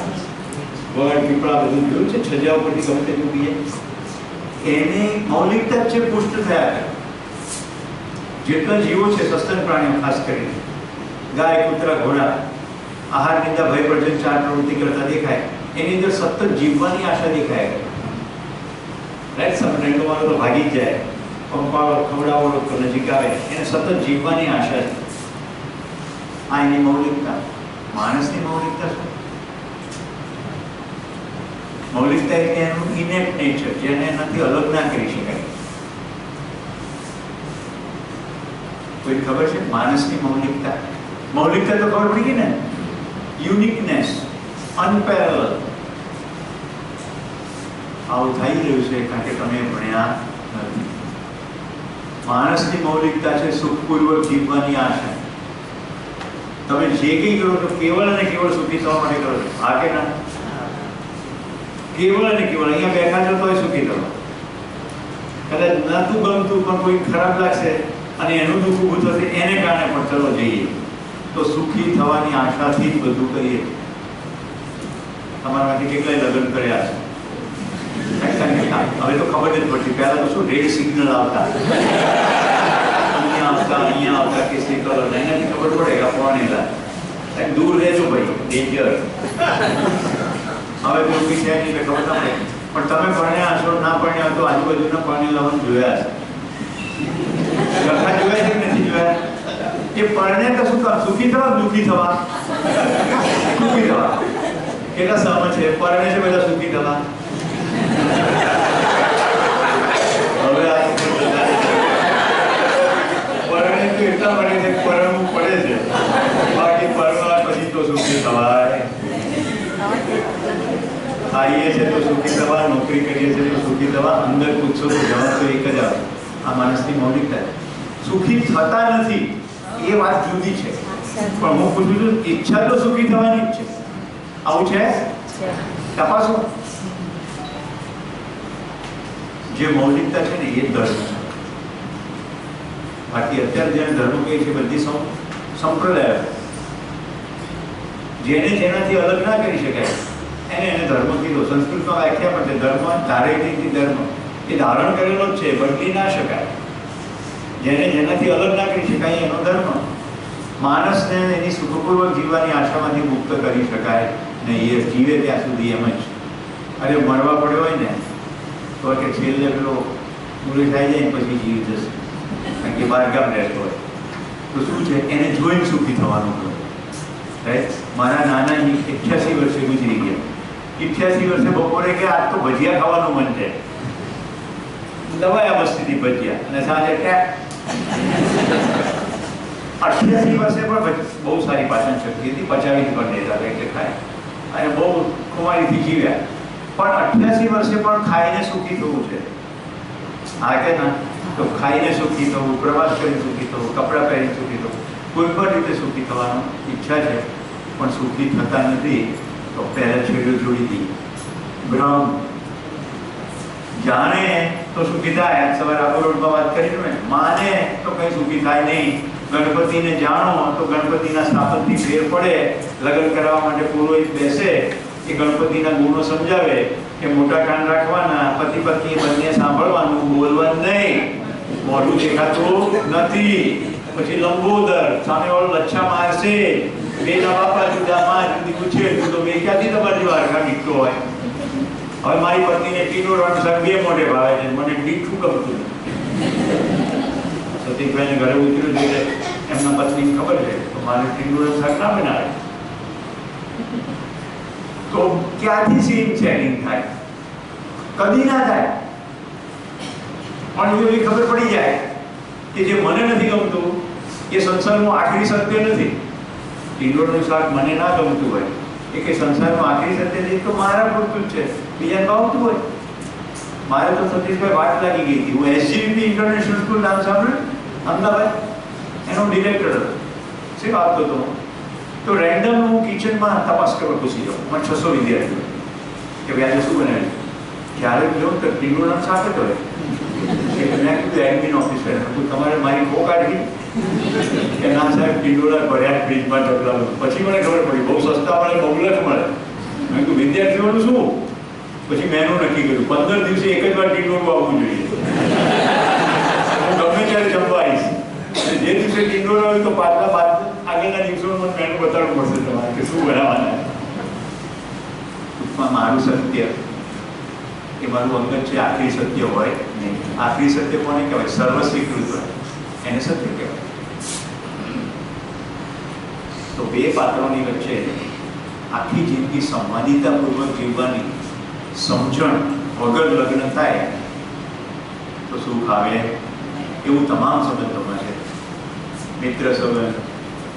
[SPEAKER 5] વડ પીપળા બધું જોયું છે, છજા ઉપરથી ગમે તે ઉગીએ, એની મૌલિકતા છે પુષ્ટ થયા કરે. જેટલા જીવો છે સસ્તન પ્રાણીઓ ખાસ કરીને ગાય, કૂતરા, ઘોડા, આહાર, નિંદા, ભય, પ્રજન, ચાર પ્રવૃત્તિ કરતા દેખાય, એની અંદર સતત જીવવાની આશા દેખાય કરે. રાઈટ, સમરેન્ડો વાળો તો ભાગી જ જાય, પંપાળો ખવડાવો તો નજીક આવે, એને સતત જીવવાની આશા છે. આ એની મૌલિકતા. માણસની મૌલિકતા શું? મૌલિકતા એટલે એનું ઇનેટ નેચર, જેને એનાથી અલગ ના કરી શકાય. કોઈ ખબર છે માણસની મૌલિકતા? મૌલિકતા તો ખબર પડી ગઈ ને, યુનિકનેસ, અનપેરેલલ. આવું થઈ રહ્યું છે કારણ કે તમે ભણ્યા નથી. માણસની મૌલિકતા છે સુખપૂર્વક જીવવાની આશા. તમે જે કંઈ કરો છો કેવળ અને કેવળ સુખી થવા માટે કરો છો, હા કે ના? કેવળ અને કેવળ અહીંયા બેઠા છો તોય સુખી થવા. કદાચ નતું ગમતું પણ કોઈ ખરાબ લાગશે અને એનું દુઃખ ઊભું થશે, એને કારણે પણ ચલો જઈએ, તો સુખી થવાની આશાથી જ બધું કરીએ. તમારામાંથી કેટલાય લગ્ન કર્યા છે? હવે તો ખબર જ પડતી. પહેલા તો શું રેડ સિગ્નલ આવતા, અહીંયા આવતા કેસરી કલર, એનાથી ખબર પડે કે પોણેલા દૂર રહેજો ભાઈ, ડેન્જર. હવે તો બી છે નહીં ખબર ના પડે. પણ તમે ભણ્યા હશો, ના ભણ્યા તો આજુબાજુના ભણેલાઓને જોયા છે. લખા જોયા છે કે નથી જોયા? એ પરણે તો શું કામ? સુખી થવા, દુઃખી થવા? સુખી થવા. કેટલા સહમત છે? પરણે છે બધા સુખી થવા. હવે આ પરણે તો એટલા પડે છે, પરણવું પડે છે, બાકી પરણવા પછી તો સુખી થવાય. ખાઈએ છે તો સુખી થવા, નોકરી કરીએ છીએ તો સુખી થવા. અંદર પૂછશો તો જવાબ તો એક જ આવે. આ માણસની મૌલિકતા. સુખી થતા નથી એ વાત જુદી છે, પણ હું પૂછું છું ઈચ્છા તો સુખી થવાની જ છે. આવું છે? તપાસો. જે મૌલિકતા છે ને એ ધર્મ છે. બાકી અત્યારે જેને ધર્મ કહે છે બધી સંપ્રદાય, જેને જેનાથી અલગ ના કરી શકાય એને ધર્મ કીધો. સંસ્કૃતમાં વ્યાખ્યા પણ છે, ધર્મ ધારેથી ધર્મ, એ ધારણ કરેલો જ છે, બદલી ના શકાય. જેને જેનાથી અલગ ના કરી શકાય એનો ધર્મ. માણસને એની સુખપૂર્વક જીવવાની આશામાંથી મુક્ત કરી શકાય ને એ જીવે ત્યાં સુધી એમ જ. અરે મરવા પડ્યો હોય ને તો કે છેલ્લે પેલો પૂરી થઈ જાય ને પછી જીવી જશે, કારણ કે બહારગામ રહેતો હોય તો શું છે, એને જોઈને સુખી થવાનું હોય. રાઈટ. મારા નાના 88 વર્ષે ગુજરી ગયા. 88 વર્ષે બપોરે કે આજ તો ભજીયા ખાવાનું મન છે, દવાયા મસ્તીથી ભજીયા, અને સાંજે 88 વર્ષે પણ બહુ સારી પાચન શક્તિ હતી, પચાવી પણ દેતા હતા એટલે ખાય, અને બહુ કુમારીથી જીવ્યા. પણ 88 વર્ષે પણ ખાઈને સુખી થવું છે, હા કે ના? તો ખાઈને સુખી થવું, પ્રવાસ કરીને સુખી થવું, કપડાં પહેરીને સુખી થવું, કોઈ પણ રીતે સુખી થવાનું ઈચ્છા છે પણ સુખી થતા નથી. તો પહેલા છેડો જોડી દી. ભ્રમ. જાણે તો સુખી થાય. સવારે આબોરોડમાં વાત કરી મેં, માને તો કઈ સુખી થાય નહીં. ગણપતિને જાણો તો ગણપતિના સ્થાપનથી ફેર પડે. લગ્ન કરવા માટે પુરોહિત બેસે, એ ગણપતિના ગુણો સમજાવે કે મોટા કાન રાખવાના, પતિ પત્ની બંને સાંભળવાનું, બોલવાનું નહીં, મોઢું દેખાતું નથી, પછી લંબોદર, સામેવાળો લચ્છા મારશે, બેના બાપા જુદા, માં જુદી, પૂછે તો બે ક્યાંથી તમારી વારખા નીકળતો હોય. હવે મારી પત્નીને ટીનોળવાનું શાક બે મોઢે ભાવે છે, મને મીઠું ગમતું. સતીશભાઈને ઘરે ઉતર્યું છે એમના પત્નીને ખબર છે તો મારે ટીનોળવાનું શાક ના બનાવે. તો ક્યાંથી સીન ચેકિંગ થાય? કદી ના થાય. પણ એવી ખબર પડી જાય કે જે મને નથી ગમતું એ સંસારનું આખરી સત્ય નથી. ટીંડોળનું શાક મને ના ગમતું હોય એ કે સંસારનું આખરી સત્ય નથી, તો મારા પૂરતું જ છે, બીજાને ભાવતું હોય. મારે તો સતીશભાઈ વાત લાગી ગઈ હતી. હું SGVP ઇન્ટરનેશનલ સ્કૂલ નામ સાંભળ્યું? અમદાવાદ. એનો ડિરેક્ટર હતો. શું આપતો હતો? તો રેન્ડમ હું કિચનમાં તપાસ કરવા ઘૂસી જાઉં. મને 600 વિદ્યાર્થીઓ કે ભાઈ આજે શું બનાવ્યું? જ્યારે જોઉં તો ટીંડોળનું શાક જ હોય. મેં કીધું એડમિન ઓફિસર, તમારે મારી ખો કાઢી કે ના સાહેબ ટીંડોળા ભર્યા ફ્રીજમાં ઢગલા. પછી મને ખબર પડી બહુ સસ્તા મળે, બહુ લખ મળે. મેં કીધું વિદ્યાર્થીઓનું શું? પછી મેં એનું નક્કી કર્યું 15 દિવસે એક જ વાર ટીંડોળું આવવું જોઈએ. હું ગમે ત્યારે જમવા આવીશ. જે દિવસે ટીંડોળું આવ્યું તો પાછલા આગળના દિવસોનું મને મેનુ બતાવવું પડશે તમારે કે શું બનાવવાના. ટૂંકમાં મારું સત્ય એ મારું અંગત છે, આખરી સત્ય હોય નહીં. આખરી સત્ય કોને કહેવાય? સર્વસ્વીકૃત હોય એને સત્ય કહેવાય. તો બે પાત્રોની વચ્ચે આખી જિંદગી સંવાદિતાપૂર્વક જીવવાની સમજણ વગર લગ્ન થાય તો સુખ આવે એવું તમામ સંબંધોમાં છે. મિત્ર સંબંધ,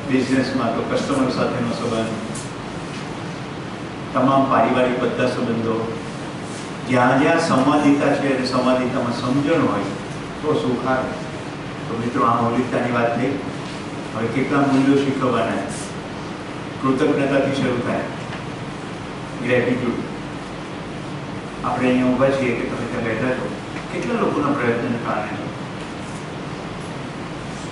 [SPEAKER 5] બિઝનેસમાં તો કસ્ટમર સાથેનો સંબંધ, તમામ પારિવારિક બધા સંબંધો, જ્યાં જ્યાં સંવાદિતા છે અને સંવાદિતામાં સમજણ હોય તો સુખ આવે. તો મિત્રો, આ મૌલિકતાની વાત થઈ. હવે કેટલા મૂલ્યો શીખવવાના? કૃતજ્ઞતાથી શરૂ થાય. ગ્રેટિટ્યુડ. આપણે અહીંયા ઊભા છીએ કે તમે ત્યાં બેઠા છો, કેટલા લોકોના પ્રયત્નને કારણે.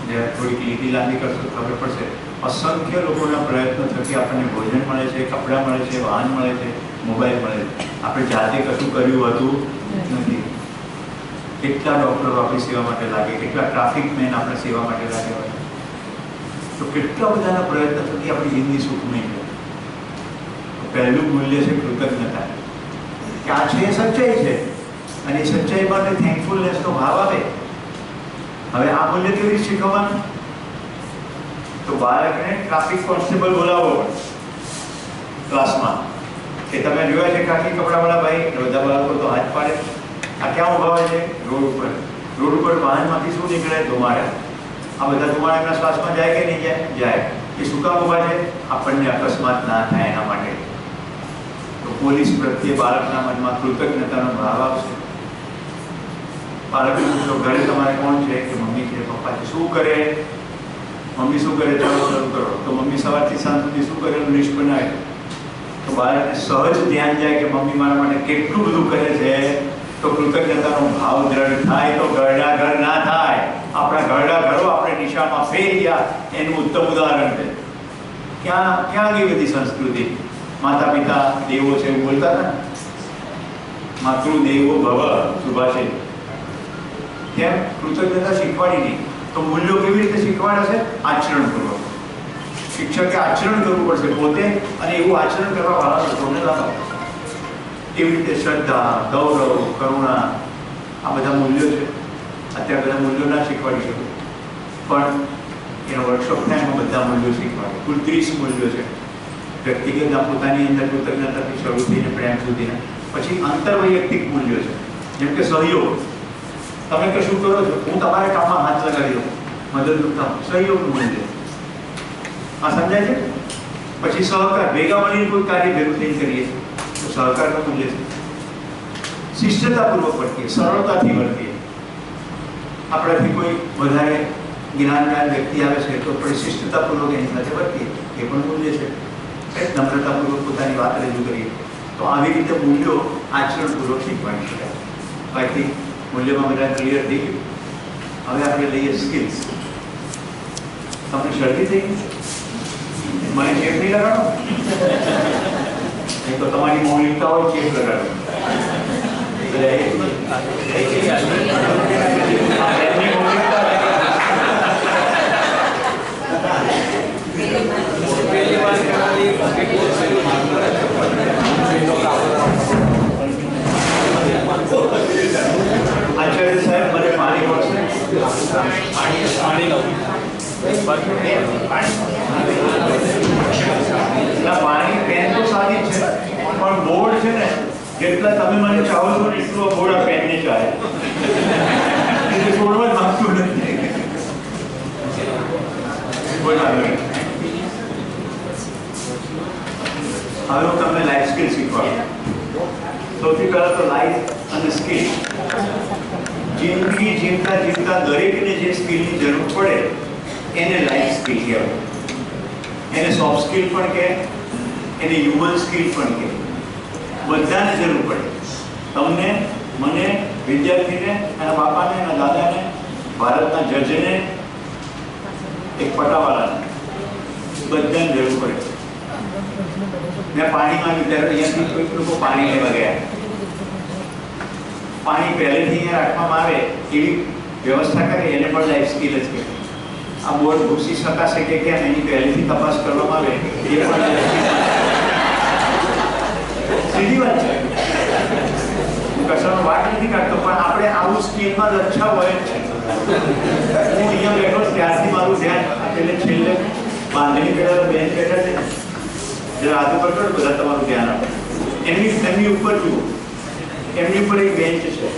[SPEAKER 5] જ્યારે થોડીક લીટી લાંબી કરશો ખબર પડશે, અસંખ્ય લોકોના પ્રયત્નો થકી આપણને ભોજન મળે છે, કપડાં મળે છે, વાહન મળે છે, મોબાઈલ મળે છે. આપણે જાતે કશું કર્યું હતું નથી. કેટલા ડૉક્ટરો આપણી સેવા માટે લાગે, કેટલા ટ્રાફિક મેન આપણી સેવા માટે લાગે હોય. તો કેટલા બધાના પ્રયત્ન થકી આપણી જિંદગી સુખમય છે. પહેલું મૂલ્ય છે કૃતજ્ઞતા. કે આ છે સચ્ચાઈ છે અને એ સચ્ચાઈ માટે થેન્કફુલનેસનો ભાવ આવે. હવે આ મૂલ્ય કેવી રીતે શીખવવાનું? તો બાળકને ટ્રાફિક કોન્સ્ટેબલ બોલાવો ક્લાસમાં કે તમે જોયા છે ખાખી કપડાવાળા ભાઈ? બધા બાળકો તો હાથ પાડે. આ ક્યાં ઉભા હોય છે? રોડ ઉપર. રોડ ઉપર વાહનમાંથી શું નીકળે? ધુમાડા. આ બધા ધુમાડા એમના શ્વાસમાં જાય કે નહીં જાય? જાય. એ શું કામ ઉભા છે? આપણને અકસ્માત ના થાય એના માટે. તો પોલીસ પ્રત્યે બાળકના મનમાં કૃતજ્ઞતાનો ભાવ આવશે. બાળકને પૂછો, ઘરે તમારે કોણ છે? કે મમ્મી છે, પપ્પા છે. શું કરે? મમ્મી શું કરે? ચાલો શરૂ કરો. તો મમ્મી સવારથી સાંજ સુધી શું કરેલું લિસ્ટ બનાવે. તો બાળકને સહજ ધ્યાન જાય કે મમ્મી મારા માટે કેટલું બધું કરે છે. તો કૃતજ્ઞતાનો ભાવ દ્રઢ થાય તો ઘરડા ઘર ના થાય. આપણા ઘરડા ઘરો આપણે દિશામાં ફેર્યા એનું ઉત્તમ ઉદાહરણ છે. ક્યાં ગઈ બધી સંસ્કૃતિ? માતા પિતા દેવો છે એવું બોલતા હતા. માતૃદેવો ભવ સુભાષિત. કેમ? કૃતજ્ઞતા શીખવાડી નહીં. તો મૂલ્યો કેવી રીતે શીખવાડે છે? આચરણપૂર્વક. શિક્ષકે આચરણ કરવું પડશે પોતે, અને એવું આચરણ કરવા વાળા લોકોને લાવો. એવી રીતે શ્રદ્ધા, ગૌરવ, કરુણા, આ બધા મૂલ્યો છે. અત્યારે બધા મૂલ્યો ના શીખવાડી શકું, પણ એનો વર્કશોપ થાય એમાં બધા મૂલ્યો શીખવાડે. કુલ 30 મૂલ્યો છે. વ્યક્તિગત પોતાની અંદર કૃતજ્ઞતાથી શરૂ થઈને પ્રેમ સુધીના. પછી આંતરવૈયક્તિક મૂલ્યો છે, જેમ કે સહયોગ. તમે કશું કરો છો, હું તમારા કામમાં હાથ લગાડી દઉં, મદદરૂપ થાવ, સહયોગનું મૂલ્ય. આ સમજાય છે? પછી સહકાર, ભેગા મળીને કોઈ કાર્ય ભેગું થઈને કરીએ તો સહકારનું મૂલ્ય છે. શિષ્ટતાપૂર્વક વર્તીએ, સરળતાથી વર્તીએ. આપણાથી કોઈ વધારે જ્ઞાનવાન વ્યક્તિ આવે છે તો આપણે શિષ્ટતાપૂર્વક એની સાથે વર્તીએ, એ પણ મૂલ્ય છે. નમ્રતાપૂર્વક પોતાની વાત રજૂ કરીએ. તો આવી રીતે મૂલ્યો આચરણપૂર્વક શીખવાડી શકાય. બાકી મૂલ્યમાં બધા ક્લિયર થઈ ગયું. હવે આપણે લઈએ સ્કિલ્સ. તમને શરદી થઈ ગઈ? મને ચેપ નહીં લગાડો? નહીં તો તમારી મૌલિકતા હોય ચેપ લગાડો. આચાર્ય સાહેબ, મને પાણી મળશે? પાણી પેન તો સારી જ છે, પણ બોર્ડ છે ને, જેટલા તમે મને ચાહો છો એટલું બોર્ડ આ પેનને ચાહે. એટલે છોડવા જ માંગતું નથી. હવે હું તમને લાઈફ સ્કિલ શીખવાડું. સૌથી પહેલા તો લાઈફ અને સ્કિલ. જિંદગી જીવતા જીવતા દરેકને જે સ્કિલની જરૂર પડે એને લાઈફ સ્કિલ કહેવાય. એને સોફ્ટ સ્કિલ પણ કહે, એને હ્યુમન સ્કિલ પણ કહે. બધાને જરૂર પડે. તમને, મને, વિદ્યાર્થીને, એના બાપાને, એના દાદાને, ભારતના જજને, એક પટાવાળાને, બધાને જરૂર પડે. મેં પાણી માંગ્યું ત્યારે અહીંયાથી કોઈક લોકો પાણી લેવા ગયા. પાણી પહેલેથી અહીંયા રાખવામાં આવે એવી વ્યવસ્થા કરે એને પણ લાઈફ સ્કિલ જ કહેવાય. આ બોર્ડ ઘૂસી શકાશે કે કેમ એની પહેલેથી તપાસ કરવામાં આવે એ પણ સીધી વાત છે. હું કશાનો વાત નથી કાઢતો, પણ આપણે આવું સ્કીલમાં લચ્છા હોય છે. હું અહીંયા બેઠો ત્યારથી મારું ધ્યાન એટલે છેલ્લે બાંધણી કરેલા બેન બેઠા છે જરા હાથ ઉપર કરો, બધા તમારું ધ્યાન આપો. એમની ઉપર જુઓ, એમની ઉપર એક બેન્ચ છે.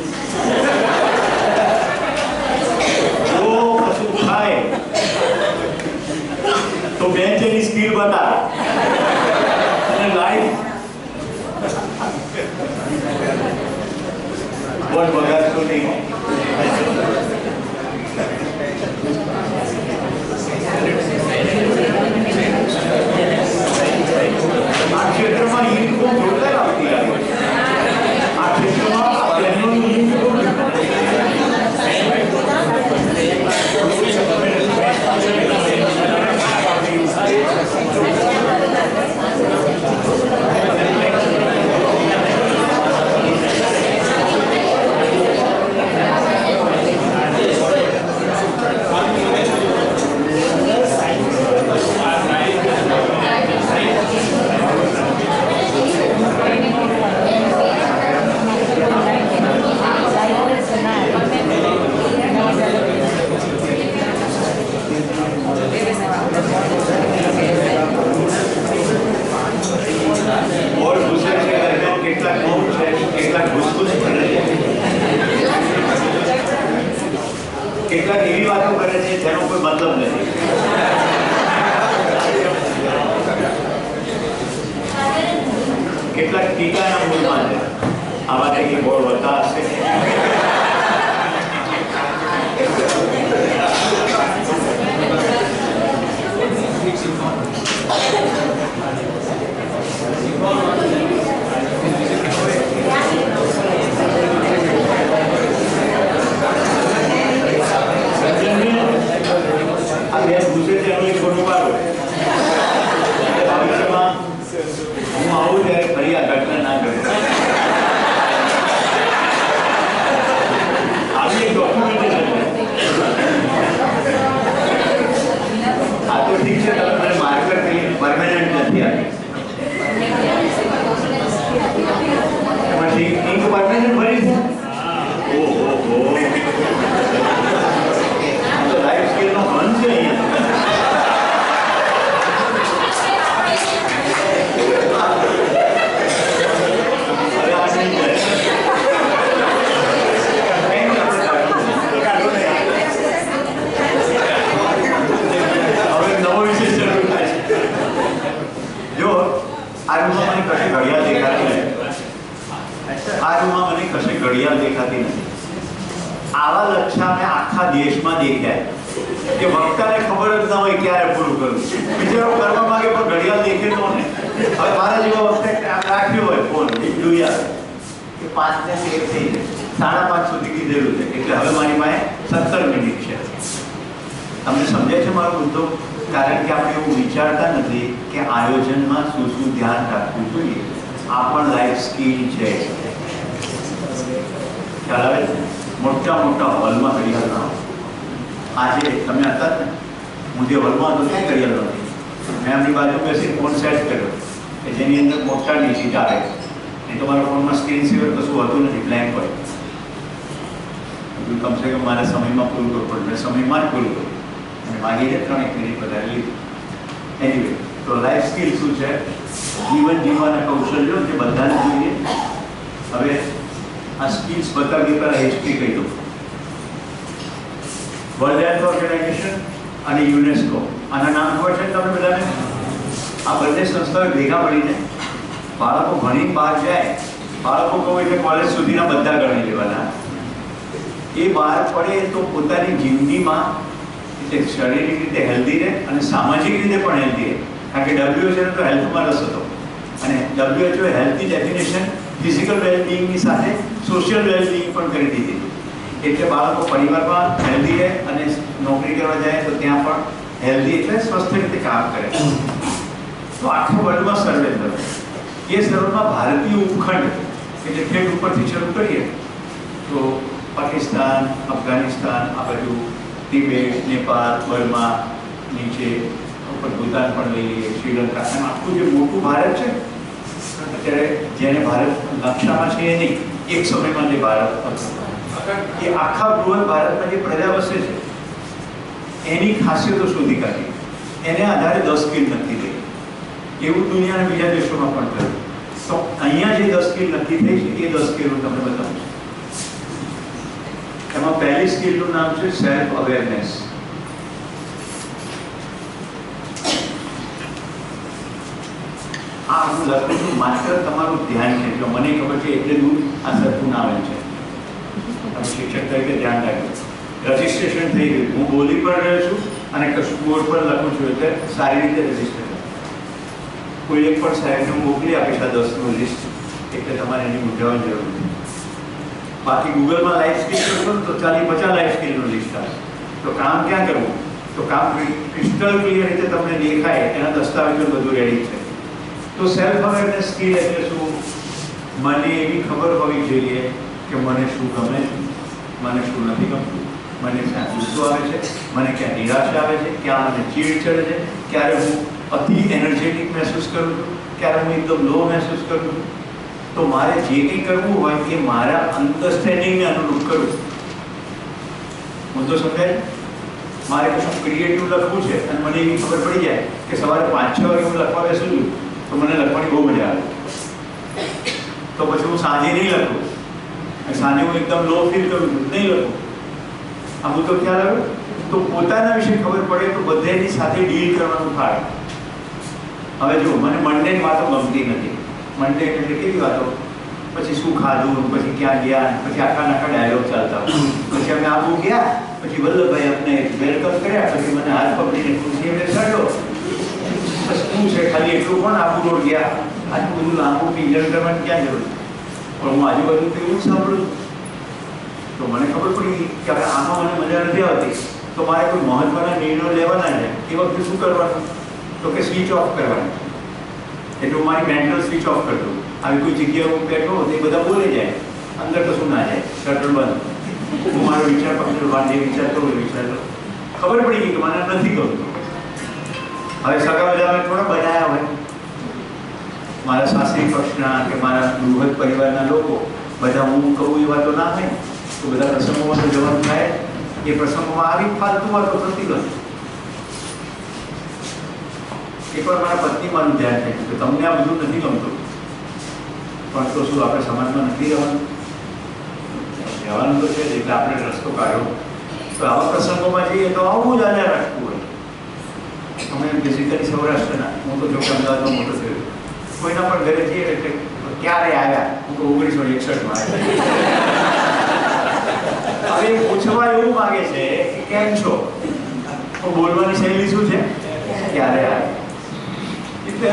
[SPEAKER 5] જો કશું થાય તો બેન્ચ એની સ્કીલ બતાવે અને લાઈફ બોલ બગાડશો નહીં. આ ક્ષેત્રમાં ઈંટ બહુ જોરદાર આવતી લાગે. આ ક્ષેત્રમાં બહેનોની ઈંટ બહુ કેટલાક એવી વાતો કરે છે જેનો કોઈ મતલબ નથી. કેટલાક ટીકાના મૂળમાં છે. આવા કંઈક બોર્ડ હોતા હશે. હું આવું ત્યારે ફરી આ ઘટના ના કરું. આવી એક ડોક્યુમેન્ટેશન આ તો ઠીક છે, તમે મને માર્કર કરી પરમેનન્ટ નથી આપી. એમાંથી ઇંક પરમેનન્ટ ભરી છે. ઓહો તો લાઈફ સ્કિલનો મન છે અહીંયા. ઘડિયાળ દેખાતી નથી. આવા લક્ષા મેં આખા દેશમાં દેખ્યા કે વક્તાને ખબર જ ના હોય ક્યારે પૂરું કરવું. બિચારો કરવા માંગે પણ ઘડિયાળ દેખે તો ને. હવે મારા જેવા વખતે રાખ્યો હોય ફોન જોયા કે 5 ને 13 થઈ જાય, 5:30 સુધી કીધેલું છે એટલે હવે મારી પાસે 17 મિનિટ છે. તમને સમજાય છે મારો મુદ્દો? કારણ કે આપણે એવું વિચારતા નથી કે આયોજનમાં શું શું ધ્યાન રાખવું જોઈએ. આ પણ લાઈફ સ્કિલ છે. ખ્યાલ આવે છે? મોટા મોટા હોલમાં ઘડિયાળ ના હોય. આજે તમે હતા ને, હું જે હોલમાં હતો ત્યાં ઘડિયાળ નહોતી. મેં એમની બાજુ બેસી ફોન સેટ કર્યો કે જેની અંદર મોટા ડીસી આવે. નહીં તો મારા ફોનમાં સ્ક્રીન સિવાય કશું હતું નથી, બ્લેન્ક હોય. કમસે કમ મારે સમયમાં પૂરું કરવું પડે. મેં સમયમાં જ પૂરું કર્યું અને માગીને 3 મિનિટ વધારે લીધી. એનીવે, તો લાઈફ સ્કિલ શું છે? જીવન જીવવાના કૌશલ્યો જે બધાને જોઈએ. હવે આ સ્કિલ્સ બતાવી પહેલાં હિસ્ટ્રી કહી દઉં. વર્લ્ડ હેલ્થ ઓર્ગેનાઇઝેશન અને યુનેસ્કો, આના નામ ખબર છે તમે બધાને? આ બંને સંસ્થાઓ ભેગા મળીને બાળકો ભણી બહાર જાય, બાળકો કહું એટલે કોલેજ સુધીના બધા ગણી લેવાના. એ બહાર પડે તો પોતાની જિંદગીમાં એટલે શારીરિક રીતે હેલ્ધી રહે અને સામાજિક રીતે પણ હેલ્ધી રહે. કારણ કે WHO તો હેલ્થમાં રસ હતો અને WHO હેલ્થની ડેફિનેશન ફિઝિકલ વેલબિંગની સાથે સોશિયલ વેલબિંગ પણ કરી દીધી. એટલે બાળકો પરિવારમાં હેલ્ધી રહે અને નોકરી કરવા જાય તો ત્યાં પણ હેલ્ધી એટલે સ્વસ્થ રીતે કામ કરે. તો તો આખા વર્લ્ડમાં સર્વે થયો. એ સર્વેમાં ભારતીય ઉપખંડ એટલે ઠેઠ ઉપરથી શરૂ કરીએ તો પાકિસ્તાન, અફઘાનિસ્તાન, આ બાજુ તિબેટ, નેપાળ, બર્મા, નીચે ઉપર ભૂતાન પણ લઈ લઈએ, શ્રીલંકા, એમ આખું જે મોટું ભારત છે અત્યારે જેને ભારત નકશામાં છે એ નહીં, એક સમયમાં જે ભારત એ આખા બૃહદ ભારતમાં જે પ્રજા વસે છે એની ખાસિયતો શોધી કાઢી, એને આધારે 10 સ્કીલ નક્કી થઈ. એવું દુનિયાના બીજા દેશોમાં પણ થયું. તો અહીંયા જે 10 સ્કીલ નક્કી થઈ છે એ 10 સ્કીલ હું તમને બતાવું છું. એમાં પહેલી સ્કીલનું નામ છે સેલ્ફ અવેરનેસ. આ હું લખું છું માત્ર તમારું ધ્યાન છે. જો મને ખબર છે એટલે હું આ સરખું ના આવે છે. તમે શિક્ષક તરીકે ધ્યાન રાખજો. રજિસ્ટ્રેશન થઈ ગયું, હું બોલી પણ રહ્યો છું અને કશું બોર્ડ પર લખું છું એટલે સારી રીતે રજિસ્ટર. કોઈ એક પણ સાહેબને હું મોકલી આપીશ આ 10નું લિસ્ટ, એટલે તમારે એની મૂંઝાવાની જરૂર નથી. બાકી ગૂગલમાં લાઈફ સ્કિલ કરશો તો 40-50 લાઈફ સ્કિલનું લિસ્ટ આવે. તો કામ ક્યાં કરવું? તો કામ ક્રિસ્ટલ ક્લિયર રીતે તમને દેખાય એના દસ્તાવેજો બધું રેડી છે. તો સેલ્ફ અવેરનેસ સ્કિલ એટલે શું? મને એવી ખબર હોવી જોઈએ કે મને શું ગમે છે, મને શું નથી ગમતું, મને ક્યાં ગુસ્સો આવે છે, મને ક્યાં નિરાશા આવે છે, ક્યાં મને ચીડ ચડે છે, ક્યારે હું અતિ એનર્જેટિક મહેસૂસ કરું છું, ક્યારે હું એકદમ લો મહેસૂસ કરું છું. તો મારે જે કંઈ કરવું હોય એ મારા અન્ડરસ્ટેન્ડિંગને અનુરૂપ કરવું. મુદ્દો સમજાય? મારે કશું ક્રિએટિવ લખવું છે અને મને એવી ખબર પડી જાય કે સવારે 5-6 વાગે હું લખવા બેસું છું તો મને લખવાની બહુ મજા આવે, તો પછી હું સાંજે નહીં લખું. સાંજે હું એકદમ લો ફીલ કરું છું, નહીં લખું. આ મુદ્દો ખ્યાલ આવ્યો? તો પોતાના વિશે ખબર પડે તો બધાની સાથે ડીલ કરવાનું થાય. હવે જો મને મંડેની વાતો ગમતી નથી. મંડે એટલે કેવી વાતો? પછી શું ખાધું, પછી ક્યાં ગયા, પછી આખા નાખા ડાયલોગ ચાલતા હોય. પછી અમે આબુ ગયા, પછી વલ્લભભાઈ અમને વેલકમ કર્યા, પછી મને હાથ પકડીને ખુરશીએ બેસાડ્યો. બસ શું છે ખાલી એટલું પણ આબુ રોડ ગયા, આટલું બધું લાંબુ પિંજર કરવાની ક્યાં જરૂર? પણ હું આજુબાજુ તો એવું જ સાંભળું છું. તો મને ખબર પડી કે હવે આમાં મને મજા નથી આવતી, તો મારે કોઈ મહત્વના નિર્ણયો લેવાના છે. એ વખતે શું કરવાનું? તો કે સ્વિચ ઓફ કરવાનું. એટલે હું મારી મેન્ટલ સ્વિચ ઓફ કરતો. આવી કોઈ જગ્યાએ હું બેઠો તો એ બધા બોલે જાય, અંદર કશું ના જાય, શટર બંધ. હું મારો વિચાર પકડો, જે વિચાર કરું એ વિચાર કરું. ખબર પડી ગઈ કે મને નથી ગમતું. હવે સગા બધા મેં થોડા બનાવ્યા હોય, મારા સાસરી પક્ષના કે મારા બૃહદ પરિવારના લોકો બધા હું કહું એ વાતો ના થાય તો બધા પ્રસંગોમાં તો જવાનું થાય. એ પ્રસંગોમાં આવી ફાલતુ વાતો થતી ગઈ. એકવાર મારા પત્ની મારું ધ્યાન થયું કે તમને આ બધું નથી ગમતું, પણ તો શું આપણે સમાજમાં નથી રહેવાનું? રહેવાનું તો છે જ, એટલે આપણે રસ્તો કાઢ્યો. તો આવા પ્રસંગોમાં જઈએ તો આવું જ આને રાખવું હોય. અમે બેઝિકલી સૌરાષ્ટ્રના, હું તો જોકે અમદાવાદમાં મોટો થયો, કોઈના પણ ઘરે જઈએ એટલે ક્યારે આવ્યા? હું તો 1961માં આવ્યા. હવે પૂછવા એવું માગે છે કે કેમ છો, તો બોલવાની શૈલી શું છે? ક્યારે આવ્યા? એટલે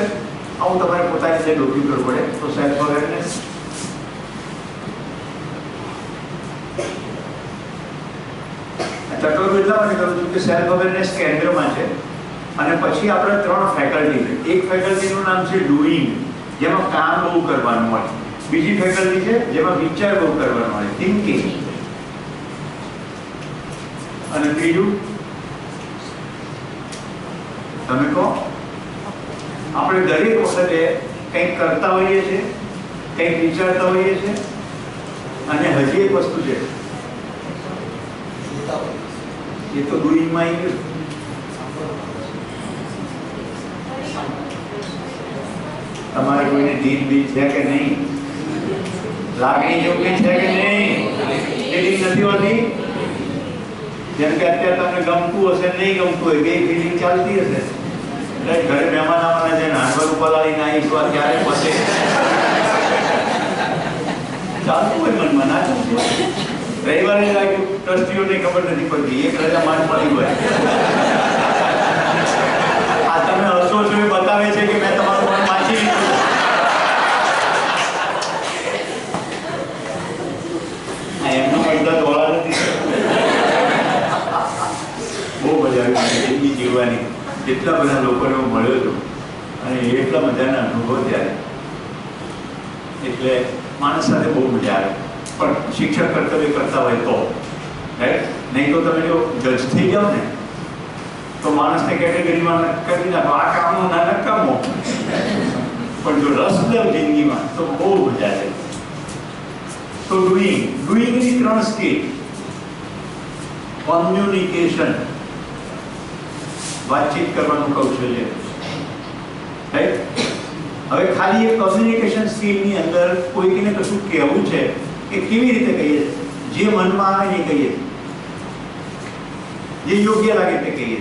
[SPEAKER 5] આવું તમારે પોતાની રીતે ડોક્યું કરવું પડે. તો સેલ્ફ અવેરનેસ. ચટોર એટલા માટે કરું છું કે સેલ્ફ અવેરનેસ કેન્દ્રમાં છે અને પછી આપણે 3 ફેકલ્ટી છે. એક ફેકલ્ટીનું નામ છે ડુઈંગ, જેમાં કામ બહુ કરવાનું હોય. બીજી ફેકલ્ટી છે જેમાં વિચાર બહુ કરવાનો હોય, થિંકિંગ. અને ત્રીજું તમે કહો? આપણે દરેક વખતે કંઈક કરતા હોઈએ છીએ, કંઈક વિચારતા હોઈએ છીએ, અને હજી એક વસ્તુ છે એ તો ડુઈંગમાં આવી ગયું. તમારે કોઈને દિલ બી છે કે નહીં? લાગણી જેવું કંઈ છે કે નહીં? ફિલિંગ નથી હોતી? જેમ કે અત્યારે તમને ગમતું હશે, નહીં ગમતું હોય, બે ફિલિંગ ચાલતી હશે. ઘરે મહેમાન આવવાના છે, હાંડવા પલાળીને આવીશું ત્યારે પતે ચાલતું હોય મનમાં, ના ચાલતું હોય. રવિવારે લાગ્યું, ટ્રસ્ટીઓને ખબર નથી પડતી, એક રજા માંડ મળી હોય. આ તમે હસો છો એ બતાવે છે કે મેં તમારું મન વાંચી લીધું. એમનો બધા દોડા નથી. બહુ મજા આવી જિંદગી જીવવાની. જેટલા બધા લોકોને હું મળ્યો છું અને એટલા મજાના અનુભવ ત્યારે, એટલે માણસ સાથે બહુ મજા આવે. પણ શિક્ષક કર્તવ્ય કરતા હોય તો, રાઈટ? નહીં તો તમે જો જજ થઈ જાઓ ને તો માણસને કેટેગરીમાં કરી નાખો, આ કામો ના નકામો. પણ જો રસ લો જિંદગીમાં તો બહુ મજા આવે. તો ડુઈંગની 3 સ્કિલ: કોમ્યુનિકેશન, વાતચીત કરવાનું કૌશલ્ય, રાઈટ? હવે ખાલી એક કોમ્યુનિકેશન સ્કિલની અંદર કોઈને કશું કહેવું છે કે કેવી રીતે કહીએ, જે મનમાં આવે એ કહીએ, જે યોગ્ય લાગે તે કહીએ,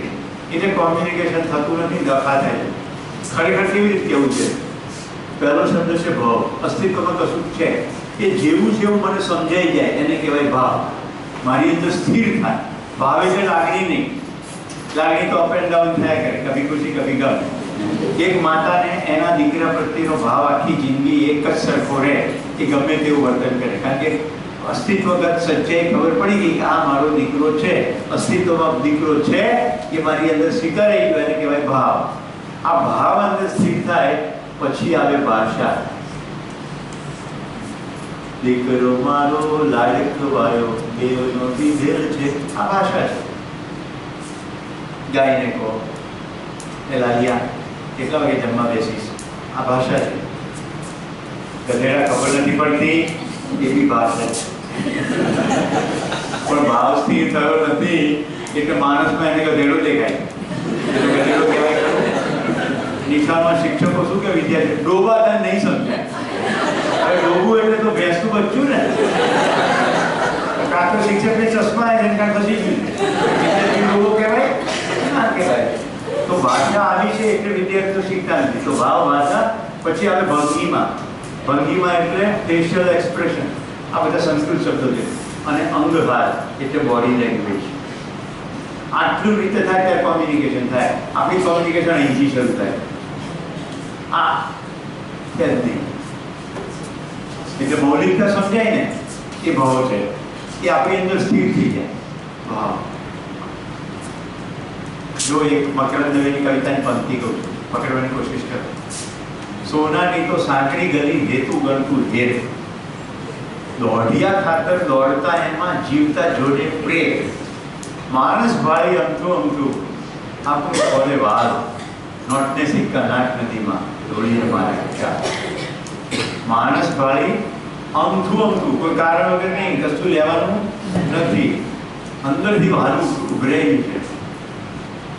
[SPEAKER 5] એટલે કોમ્યુનિકેશન થતું નથી, દફા થાય છે. ખરેખર કેવી રીતે કહેવું છે? પહેલો શબ્દ છે ભાવ. અસ્તિત્વમાં કશું છે કે જેવું જેવું મને સમજાઈ જાય એને કહેવાય ભાવ. મારી અંદર સ્થિર થાય. ભાવ એટલે લાગણી નહીં. લાગણી તો અપ એન્ડ ડાઉન થયા કરે, કભી ખુશી કભી ગમ. એક માતાને એના દીકરા પ્રત્યેનો ભાવ આખી જિંદગી એક જ સરખો રહે કે ગમે તેવું વર્તન કરે, કારણ કે અસ્તિત્વગત સચ્ચાઈ ખબર પડી ગઈ કે આ મારો દીકરો છે, અસ્તિત્વમાં દીકરો છે, એ મારી અંદર સ્વીકારાઈ ગયો, એને કહેવાય ભાવ. આ ભાવ અંદર સ્થિર થાય પછી આવે ભાષા. દીકરો મારો લાડકવાયો દેવનો દીધેલ છે, આ ભાષા છે. ગાયને કહો એ લાલિયા કેટલા વાગે જમવા બેસીશ, આ ભાષા છે. ગધેડા ખબર નથી પડતી, એવી ભાષા છે. પણ ભાવ સ્થિર થયો નથી એટલે માણસમાં એને ગધેડો દેખાય, ગધેડો કહેવાય. નિશાળમાં શિક્ષકો શું કે વિદ્યાર્થી ડોબા તને નહીં સમજાય. હવે ડોબું એટલે તો ભેંસનું બચ્ચું ને, કાં તો શિક્ષકને ચશ્મા આવે છે, કાં પછી વિદ્યાર્થી ડોબો કહેવાય ના કહેવાય. તો ભાષા આવી છે એટલે વિદ્યાર્થીઓ શીખતા નથી. તો ભાવ, ભાષા, પછી આવે ભંગીમા. ભંગીમા એટલે ફેશિયલ એક્સપ્રેશન, આ બધા સંસ્કૃત શબ્દો છે. અને અંગહાર એટલે બોડી લેંગ્વેજ. આટલું રીતે થાય ત્યારે કોમ્યુનિકેશન થાય. આપણી કોમ્યુનિકેશન અહીંથી શરૂ થાય. આ છે જ નહીં. એટલે મૌલિકતા સમજાય ને એ ભાવ છે, એ આપણી અંદર સ્થિર થઈ જાય. ભાવ. જો એક મકરંદ દવેની કવિતાની પંક્તિ કહું છું, પકડવાની કોશિશ કરો. સોનાની તો સાંકડી ગલી હેતુ ગણતું હેર, દોઢિયા ખાતર દોડતા એમાં જીવતા જોડે પ્રેમ, માણસ ભાઈ અમથું અમથું આપણું ખોલે વાલ, નોટને સિક્કા નાક નદીમાં દોડીને મારે ચાલ. માણસ ભાઈ અમથું અમથું, કોઈ કારણ વગર નહીં, કશું લેવાનું નથી, અંદરથી વાલું ઉભરાયું છે.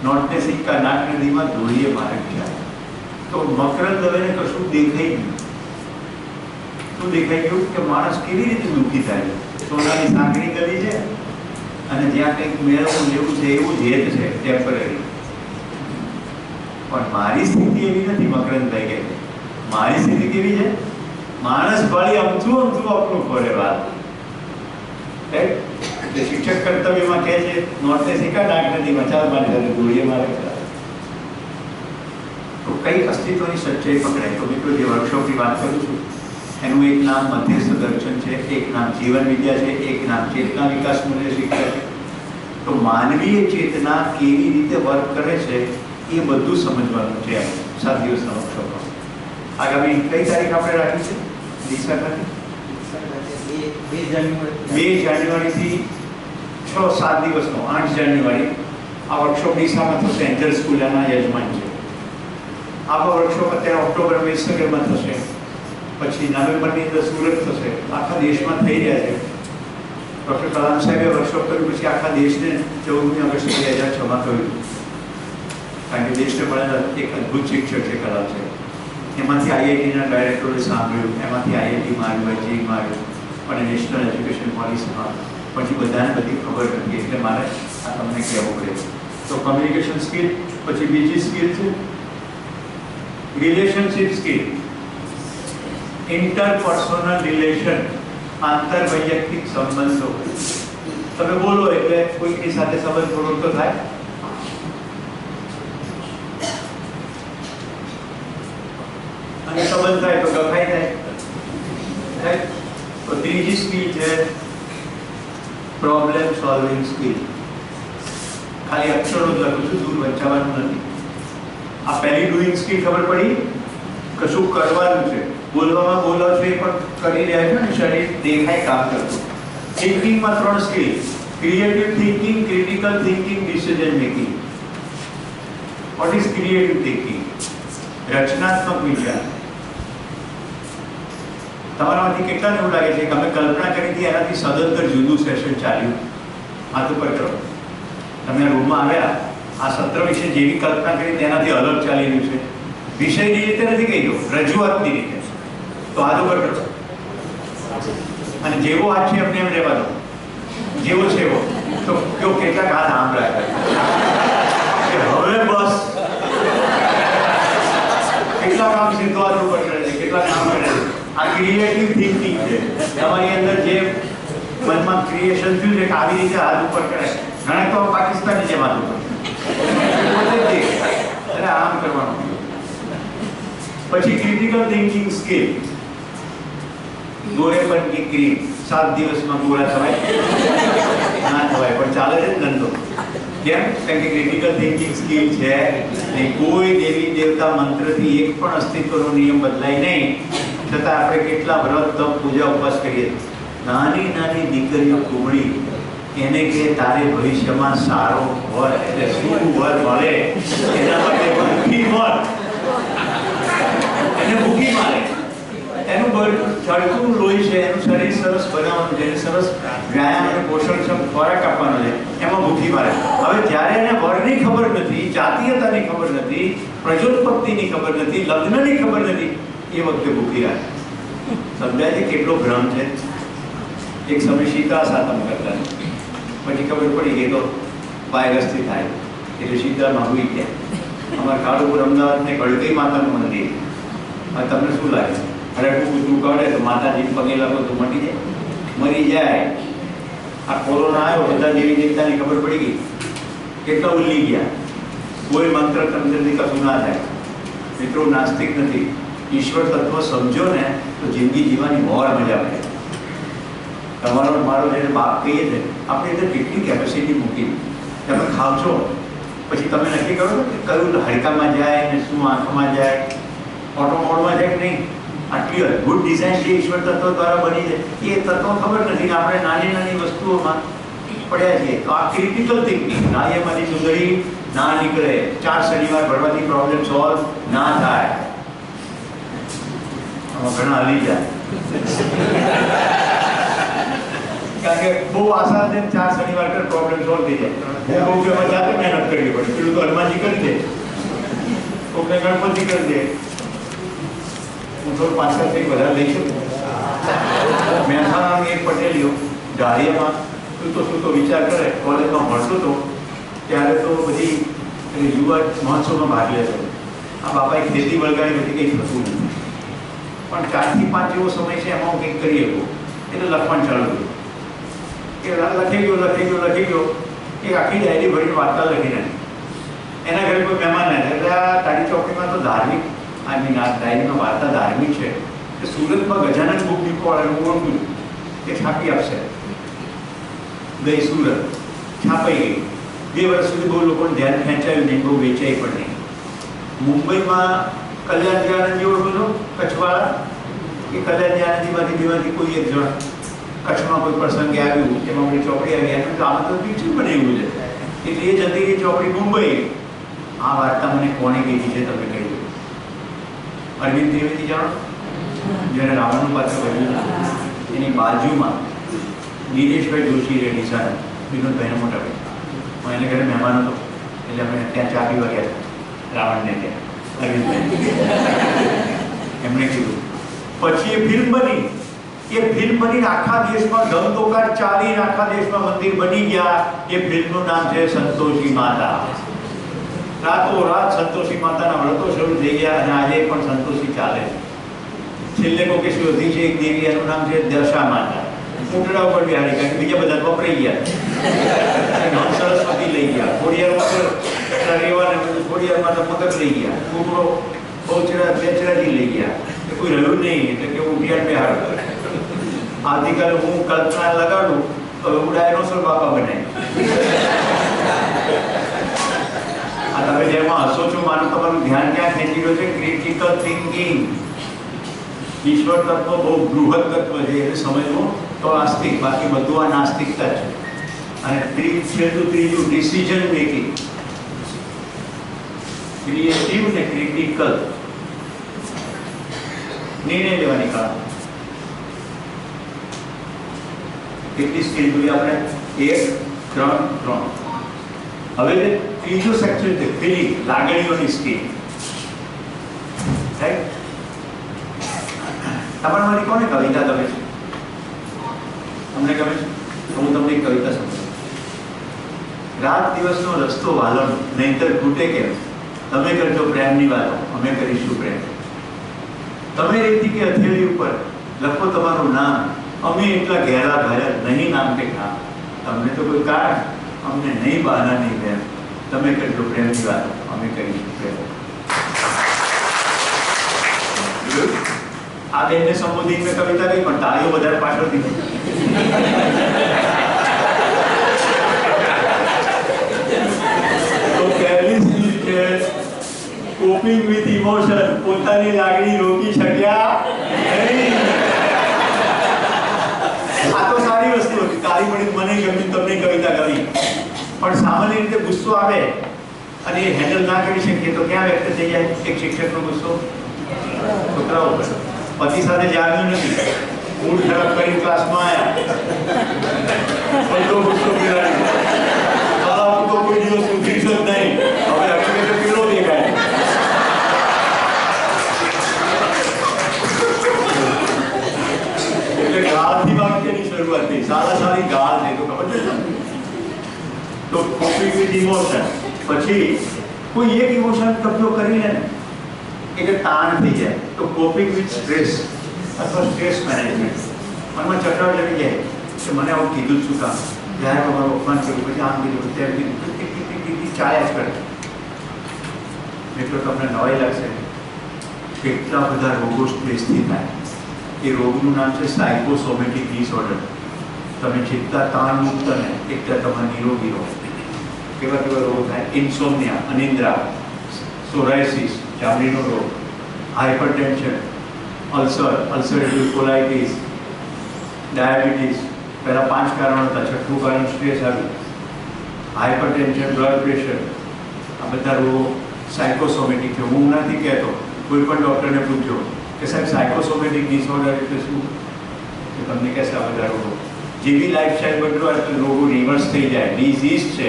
[SPEAKER 5] નોટને સિક્કા નાક નદીમાં દોડીએ મારે ચાલ. તો મકરંદ દવેને કશું દેખાઈ ગયું. શું દેખાઈ ગયું કે માણસ કેવી રીતે દુઃખી થાય. સોનાની સાંકડી ગલી છે અને જ્યાં કંઈક મેળવવું લેવું છે એવું જ હેત છે, ટેમ્પરરી. પણ મારી સ્થિતિ એવી નથી. મકરંદભાઈ કહે મારી સ્થિતિ કેવી છે? માણસ ભાળી અમથું અમથું આપણું ખોરે વાત. શિક્ષક કર્તવ્યમાં કહે છે નોટને સિક્કા નાક નદીમાં ચાલ મારી સાથે દોડીએ મારે. તો કઈ અસ્તિત્વની સચ્ચાઈ પકડાય. તો મિત્રો જે વર્કશોપની વાત કરું છું એનું એક નામ મધ્યસ્થ દર્શન છે, એક નામ જીવન વિદ્યા છે, એક નામ ચેતના વિકાસ મૂલ્ય શિક્ષા છે. તો માનવીય ચેતના કેવી રીતે વર્ક કરે છે એ બધું સમજવાનું છે 7 દિવસના વર્કશોપમાં. આગામી કઈ તારીખ આપણે રાખી છે? દિશા ખાતે 2 જાન્યુઆરીથી 6-7 દિવસનો 8 જાન્યુઆરી આ વર્કશોપ દિશામાં થશે. એન્જલ સ્કૂલ એના યજમાન છે. આ વર્કશોપ અત્યારે ઓક્ટોબર વિસનગરમાં થશે, પછી નવેમ્બરની અંદર સુરત થશે. આખા દેશમાં થઈ રહ્યા છે. ડૉક્ટર કલામ સાહેબે વર્કશોપ કર્યું પછી આખા દેશને 14મી ઓગસ્ટ 2006માં કહ્યું, કારણ કે દેશને મળેલા એક અદ્ભુત શિક્ષક છે કલામ સાહેબ. એમાંથી આઈઆઈટીના ડાયરેક્ટરોએ સાંભળ્યું, એમાંથી આઈઆઈટીમાં આવ્યું, જીમાં આવ્યું, અને નેશનલ એજ્યુકેશન પોલિસીમાં પછી બધાને બધી ખબર નથી, એટલે મારે આ તમને કહેવું પડે. તો કોમ્યુનિકેશન સ્કિલ, પછી બીજી સ્કિલ છે રિલેશનશિપ સ્કિલ. ઇન્ટરપર્સનલ રિલેશન, આંતરવૈયક્તિક સંબંધો. તમે બોલો એટલે કોઈની સાથે સંબંધ થોડો તો થાય. અને સંબંધ થાય તો ગફાઈ થાય. તો ત્રીજી સ્કિલ છે પ્રોબ્લેમ સોલ્વિંગ સ્કિલ. ખાલી અક્ષરો જ લખું છું, દૂર વંચાવવાનું નથી. આ પહેલી ડુઈંગ સ્કિલ ખબર પડી, કશું કરવાનું છે, બોલવામાં બોલો છો એ પણ કરી રહ્યા છો ને, શરીર દેખાય કામ કરતું. થિંકિંગમાં 3 skill: creative thinking, critical thinking, decision making. What is creative thinking? રચનાત્મક વિચાર. તમારામાંથી કેટલાને એવું લાગે છે કે અમે કલ્પના કરી હતી એનાથી સદંતર જુદું સેશન ચાલ્યું? હાથ ઉપર કરો. તમે રૂમમાં આવ્યા, આ સત્ર વિશે જેવી કલ્પના કરી તેનાથી અલગ ચાલી રહ્યું છે. વિષયની રીતે નથી કહી દો, રજૂઆતની રીતે. તો હાથ ઉપર કરો. અને જેવો હાથ છે એમને એમ રહેવા દો, જેવો છે એવો. તો કયો કેટલાક હાથ આમ રાખે કે હવે બસ. કેટલા કામ સીધો હાથ ઉપર કરે છે, કેટલા કામ કરે છે. આ ક્રિએટિવ થિંકિંગ છે. તમારી અંદર જે મનમાં ક્રિએશન થયું છે કે આવી રીતે હાથ ઉપર કરે. ઘણા તો પાકિસ્તાની જેમ હાથ ઉપર અરે આમ કરવાનું. પછી ક્રિટિકલ થિંકિંગ સ્કિલ. દોરે પણ કી ક્રીમ 7 દિવસમાં ગોળા થવાય ના થવાય, પણ ચાલે છે ધંધો. કેમ? કારણ કે ક્રિટિકલ થિંકિંગ સ્કિલ છે. કોઈ દેવી દેવતા મંત્રથી એક પણ અસ્તિત્વનો નિયમ બદલાય નહીં, છતાં આપણે કેટલા વ્રત તપ પૂજા ઉપવાસ કરીએ. નાની નાની દીકરીઓ કુમળી, એને કે તારે ભવિષ્યમાં સારો વર એટલે શું વર મળે એના માટે ભૂખી મર, એને ભૂખી મારે. એનું ચડતું લોહી છે, એનું શરીર સરસ બનાવવાનું છે, સરસ વ્યાયામ અને પોષણક્ષમ ખોરાક આપવાનો છે, એમાં ભૂખી મારે. હવે જ્યારે એને વરની ખબર નથી, જાતીયતાની ખબર નથી, પ્રજોત્પત્તિની ખબર નથી, લગ્નની ખબર નથી, એ વખતે ભૂખી રાખે. સમજાય છે કેટલો ભ્રમ છે? એક સમય શીતળા સાતમ કરતા, પછી ખબર પડી કે તો વાયરસથી થાય એટલે શીતળામાં હોઈ ગયા. અમારા કાળુપુર અમદાવાદને કડકઈ માતાનું મંદિર. હવે તમને શું લાગે? અરે તું કાઢે તો માતાજી પગે લાગો તો મટી જાય, મરી જાય. આ કોરોના આવ્યો, બધા દેવી દેવતાની ખબર પડી ગઈ, કેટલા ઉલ્લી ગયા. કોઈ મંત્ર તંત્રથી કશું ના થાય. મિત્રો, નાસ્તિક નથી. ઈશ્વર તત્વ સમજો ને તો જિંદગી જીવવાની મોર મજા પડે. તમારો મારો જેને બાપ કહીએ છીએ, આપણે એટલે કેટલી કેપેસિટી મૂકી. તમે ખાવ છો પછી તમે નક્કી કરો કે કયું હાડકામાં જાય ને શું આંખમાં જાય, ઓટોમોડમાં જાય કે નહીં. આટલી અદભુત ડિઝાઇન જે ઈશ્વર તત્વ દ્વારા બની છે, એ તત્વ ખબર નથી કે આપણે નાની નાની વસ્તુઓમાં પડ્યા છીએ. તો આ ક્રિટિકલ થિંકિંગ, નાળિયેરમાંથી ચૂંદડી ના નીકળે, 4 શનિવાર ભરવાથી પ્રોબ્લેમ સોલ્વ ના થાય. ઘણા હલી જાય કારણ કે બહુ આસાન છે, 4 શનિવાર કર પ્રોબ્લેમ સોલ્વ થઈ જાય. બહુ જાતે મહેનત કરવી પડે. પેલું તો હનુમાનજી કરી દે, કોઈને ગણપતિ કરી દે. હું થોડું પાછળથી વધારે લઈ શકું. મહેસાણાની એક પટેલીઓ ધારિયામાં સૂતો વિચાર કરે. કોલેજમાં ભણતો હતો ત્યારે તો બધી યુવા મહોત્સવમાં ભાગ લેતો. આ બાપાએ ખેતી વળગાડી બધી કંઈ થતું નથી, પણ 4 થી 5 એવો સમય છે એમાં હું કંઈક કરી શકું. એટલે લખવાનું ચાલુ કર્યું. કે લખી ગયો એક આખી ડાયરી ભરીને વાર્તા લખી નાખી. એના ઘરે કોઈ મહેમાન ના એટલે આ તારી ચોકડીમાં તો ધાર્મિક આ ડાયરીમાં વાર્તા ધાર્મિક છે કે સુરતમાં ગજાનન બુક ડીપો વાળાનું હું ઓળખું એ છાપી આપશે. ગઈ સુરત, છાપાઈ ગઈ. 2 વર્ષ સુધી બહુ લોકોને ધ્યાન ખેંચાયું નહીં, બહુ વેચાઈ પણ નહીં. મુંબઈમાં કલ્યાણજી આનંદજી ઓળખો છો, કચ્છવાળા? એ કલ્યાણજી આનંદજીમાંથી બેમાંથી કોઈ એક જણ કચ્છમાં કોઈ પ્રસંગે આવ્યું, એમાં આપણી ચોપડી આવી, એનું તો આમાં તો પિક્ચર બનાવ્યું છે. એટલે એ જતી રહી ચોપડી મુંબઈ. આ વાર્તા મને કોણે કીધી છે તમે કહી દો. અરવિંદ ત્રિવેદી જાણો, જેને રાવણનું પાત્ર ભજવ્યું, એની બાજુમાં દિનેશભાઈ જોશી રેડી સાહેબ, વિનોદભાઈના મોટા ભાઈ. હું એને ઘરે મહેમાન હતો એટલે અમે ત્યાં ચા પીવા ગયા હતા રાવણને ત્યાં. અરવિંદભાઈ એમણે કીધું. પછી એ ફિલ્મ બની. એ ફિલ્મ બની આખા દેશમાં ધમધોકાર ચાલી, આખા દેશમાં મંદિર બની ગયા. એ ફિલ્મનું નામ છે સંતોષી માતા. રાતોરાત સંતોષી માતાના વ્રતો શરૂ થઈ ગયા અને આજે પણ સંતોષી ચાલે છે. છેલ્લે કોઈ શોધી છે એક દેવી, એનું નામ છે દશા માતા. ઊંટડા ઉપર બિહારી, કારણ કે બીજા બધા વપરાઈ ગયા. સરસ્વતી લઈ ગયા, ખોડિયારમાં રેવાને ખોડિયારમાં મગજ લઈ ગયા, કુકડો બેચરાજી લઈ ગયા. કોઈ રહ્યું નહીં એટલે કે ઉઠિયાર બિહાર. આવતીકાલે હું કલ્પના લગાડું તો હું ડાયનોસોર બાપા બને. આ તમે જેમાં હસો છો મારું તમારું ધ્યાન ક્યાં ખેંચી રહ્યો છે? Critical thinking. ઈશ્વર તત્વ બહુ બૃહદ તત્વ છે, એને સમજવું તો આસ્તિક, બાકી બધું આ નાસ્તિકતા છે. અને ત્રીજું ડિસિઝન મેકિંગ, ક્રિએટિવ ને ક્રિટિકલ નિર્ણય લેવાની કળા. કેટલી સ્કીલ જોઈએ આપણે? 1 3 3. હવે ત્રીજો સેક્શન છે ફિલિંગ, લાગણીઓની સ્કીલ. રાઈટ? તમારામાંથી કોને કવિતા ગમે છે? તમને ગમે છે? હું તમને એક કવિતા સમજાવું. રાત દિવસનો રસ્તો વાલણ, નહીંતર ખૂટે કેમ? તમે કરજો પ્રેમની વાતો, અમે કરીશું પ્રેમ. તમે રેતી કે હથેળી ઉપર લખો તમારું નામ, અમે એટલા ઘેરા ઘાયલ, નહીં નામ કે કામ. તમને તો કોઈ કારણ, અમને નહીં બહાના નહીં પ્રેમ. તમે કરજો પ્રેમની વાતો, અમે કરીશું પ્રેમ. આ બેનને સંબોધિત મેં કવિતા કહી, પણ તાળીઓ વધારે પાછળથી નહીં. તો પહેલી સ્કીલ છે કોપિંગ વિથ ઇમોશન, પોતાની લાગણી રોકી શક્યા નહીં. આ તો સારી વસ્તુ હતી, તારી પડી મને ગમી, તમને કવિતા ગમી. પણ સામાન્ય રીતે ગુસ્સો આવે અને એ હેન્ડલ ના કરી શકીએ તો ક્યાં વ્યક્ત થઈ જાય? એક શિક્ષકનો ગુસ્સો છોકરાઓ પર. પતિ સાથે જામ્યું નથી, મૂડ ખરાબ કરી ક્લાસમાં આવ્યા, બધો ગુસ્સો પીરાડ્યો, તારા તો કોઈ દિવસ ઉઠીશ જ નહીં, હવે હકીકત પીળો દેખાય. એટલે ગાળથી વાક્યની શરૂઆત થઈ. સારી ગાળ છે તો ખબર છે. તો કોપિંગ વિથ ઇમોશન. પછી કોઈ એક ઇમોશન કબજો કરી લે ને એટલે તાણ થઈ જાય, તો કોપિંગ વિથ સ્ટ્રેસ અથવા સ્ટ્રેસ મેનેજમેન્ટ. મનમાં ચટડ ચડી જાય કે મને આવું કીધું શું કામ, જ્યારે તમારું અપમાન કર્યું, પછી આમ કીધું, તેમ કીધું, ચાલ્યા જ કરે. મિત્રો તમને નવાઈ લાગશે, કેટલા બધા રોગો સ્ટ્રેસથી થાય. એ રોગનું નામ છે સાયકોસોમેટિક ડિસઓર્ડર. તમે ચિંતા તાણ મુક્ત ને એકતા તમારા નિરોગી રહો. કેવા કેવા રોગ થાય? ઇન્સોમ્નિયા, અનિદ્રા, સોરાયસિસ, ચામડીનો રોગ, હાઇપરટેન્શન, અલ્સરેટિવ કોલાઇટિસ, ડાયાબિટીસ. પહેલા 5 કારણો હતા, છઠ્ઠું કારણ સ્ટ્રેસ આવ્યું. હાઇપરટેન્શન, બ્લડ પ્રેશર, આ બધા રોગો સાયકોસોમેટિક છે. હું નથી કહેતો, કોઈ પણ ડૉક્ટરને પૂછજો કે સાહેબ સાયકોસોમેટિક ડિસઓર્ડર એટલે શું, કે તમને કહેશે આ બધા રોગો. જેવી લાઈફસ્ટાઈલ બદલો એટલે રોગો રિવર્સ થઈ જાય. ડિઝીઝ છે,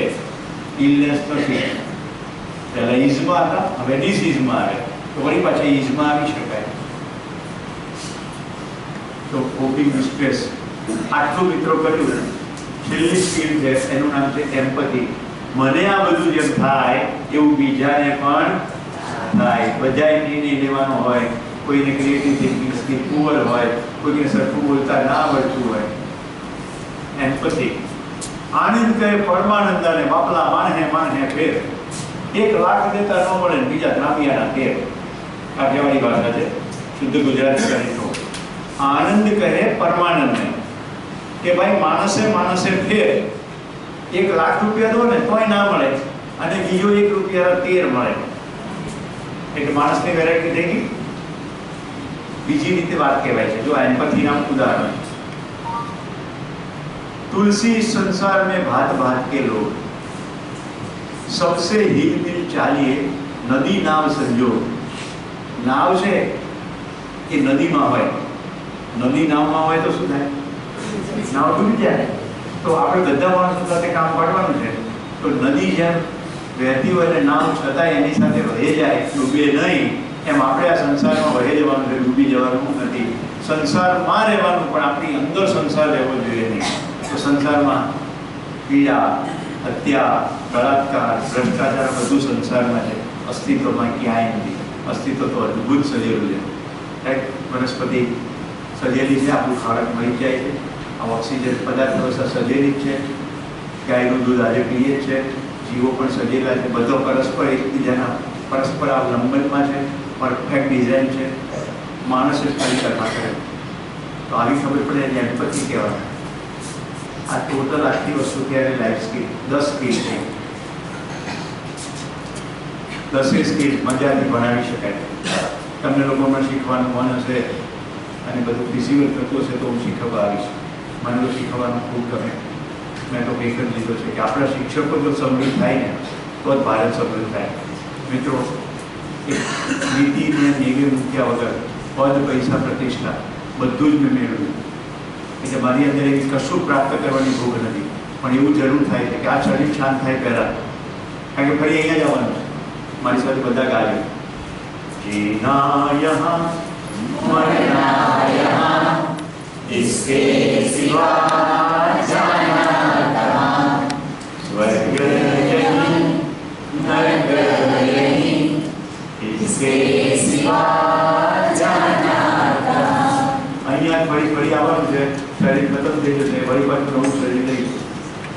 [SPEAKER 5] ઇલનેસ નથી. પહેલા ઇઝમાં હતા, હવે ડિઝીઝમાં આવે, તો વળી પાછા ઇઝમાં આવી શકાય. તો કોપિંગ સ્ટ્રેસ આટલું મિત્રો કર્યું. છેલ્લી સ્કીલ છે, એનું નામ છે એમ્પથી. મને આ બધું જેમ થાય એવું બીજાને પણ થાય. બધાએ નિર્ણય લેવાનો હોય, કોઈને ક્રિએટિવ થિંકિંગ સ્કીલ પુઅર હોય, કોઈને સરખું બોલતા ના આવડતું હોય. એમ્પથી. આનંદ કહે પરમાનંદાને, બાપલા માણહે ફેર. 1 લાખ દેતા ન મળે ને બીજા ત્રામિયાના તેર. કાઠિયાવાડી ભાષા છે, શુદ્ધ ગુજરાતી કરી તો. આનંદ કહે પરમાનંદને કે ભાઈ માણસે ફેર. 1 લાખ રૂપિયા દો ને તોય ના મળે, અને બીજો 1 રૂપિયા 13 મળે. એટલે માણસની વેરાયટી થઈ ગઈ. બીજી રીતે વાત કહેવાય છે. જો એમ્પથીના ઉદાહરણ, तुलसी संसार में भात भात के लोग, सबसे हिल मिल चालिए, नदी नाव संजोग. नाव છે એ નદીમાં હોય, નદી નાવમાં હોય તો શું થાય? નાવ ડૂબી જાય. તો આપણે બધા માણસો સાથે કામ પાડવાનું છે. તો નદી જેમ વહેતી હોય ને નાવ છતાં એની સાથે વહી જાય, ડૂબે નહીં, એમ આપણે આ સંસારમાં વહી જવાનું છે, ડૂબી જવાનું નથી. સંસારમાં રહેવાનું, પણ આપણી અંદર સંસાર રહેવો જોઈએ નહીં. તો સંસારમાં પીડા, હત્યા, બળાત્કાર, ભ્રષ્ટાચાર બધું સંસારમાં છે. અસ્તિત્વમાં ક્યાંય નથી. અસ્તિત્વ તો અદ્ભુત સજેલું છે. રાઈટ? વનસ્પતિ સજેલી છે, આપણું ખોરાક મળી જાય છે, આ ઓક્સિજન પદાર્થ વ્યવસ્થા સજેલી જ છે, ગાયનું દૂધ આજે પીએ જ છે, જીવો પણ સજેલા છે. બધો પરસ્પર એકબીજાના પરસ્પર અવલંબનમાં છે. પરફેક્ટ ડિઝાઇન છે. માણસ જ ખાલી કલ્પના કરે. તો આવી ખબર પડે એને એમ્પથી કહેવાય. આ ટોટલ આખી વસ્તુ ત્યારે લાઈફ સ્કીલ 10 સ્કીલ છે. 10 સ્કીલ મજાથી ભણાવી શકાય. તમને લોકોને શીખવાનું મન હશે અને બધું ફિઝિકલ થતું હશે તો હું શીખવવા આવીશ. મને તો શીખવાનું ખૂબ ગમે. મેં તો એક જ લીધો છે કે આપણા શિક્ષકો જો સમૃદ્ધ થાય ને તો જ ભારત સમૃદ્ધ થાય. મિત્રો, એક નીતિને નિયમ મૂક્યા વગર પદ, પૈસા, પ્રતિષ્ઠા બધું જ મેં મેળવ્યું. એટલે મારી અંદર એવી કશું પ્રાપ્ત કરવાની ભૂખ નથી. પણ એવું જરૂર થાય છે કે આ શરીર શાંત થાય પહેલાં, કારણ કે ફરી અહીંયા જવાનું છે. મારી સાથે બધા ગાજો. જીના યહાં મરના યહાં इसके सिवा जाना कहाँ, स्वर्ग यहीं नरक यहीं, इसके सिवा जाना कहाँ. અહીંયા ફરી આવવાનું છે. શરીર ખતમ થઈ જશે, વળી પાછું નવું શરીર લઈ.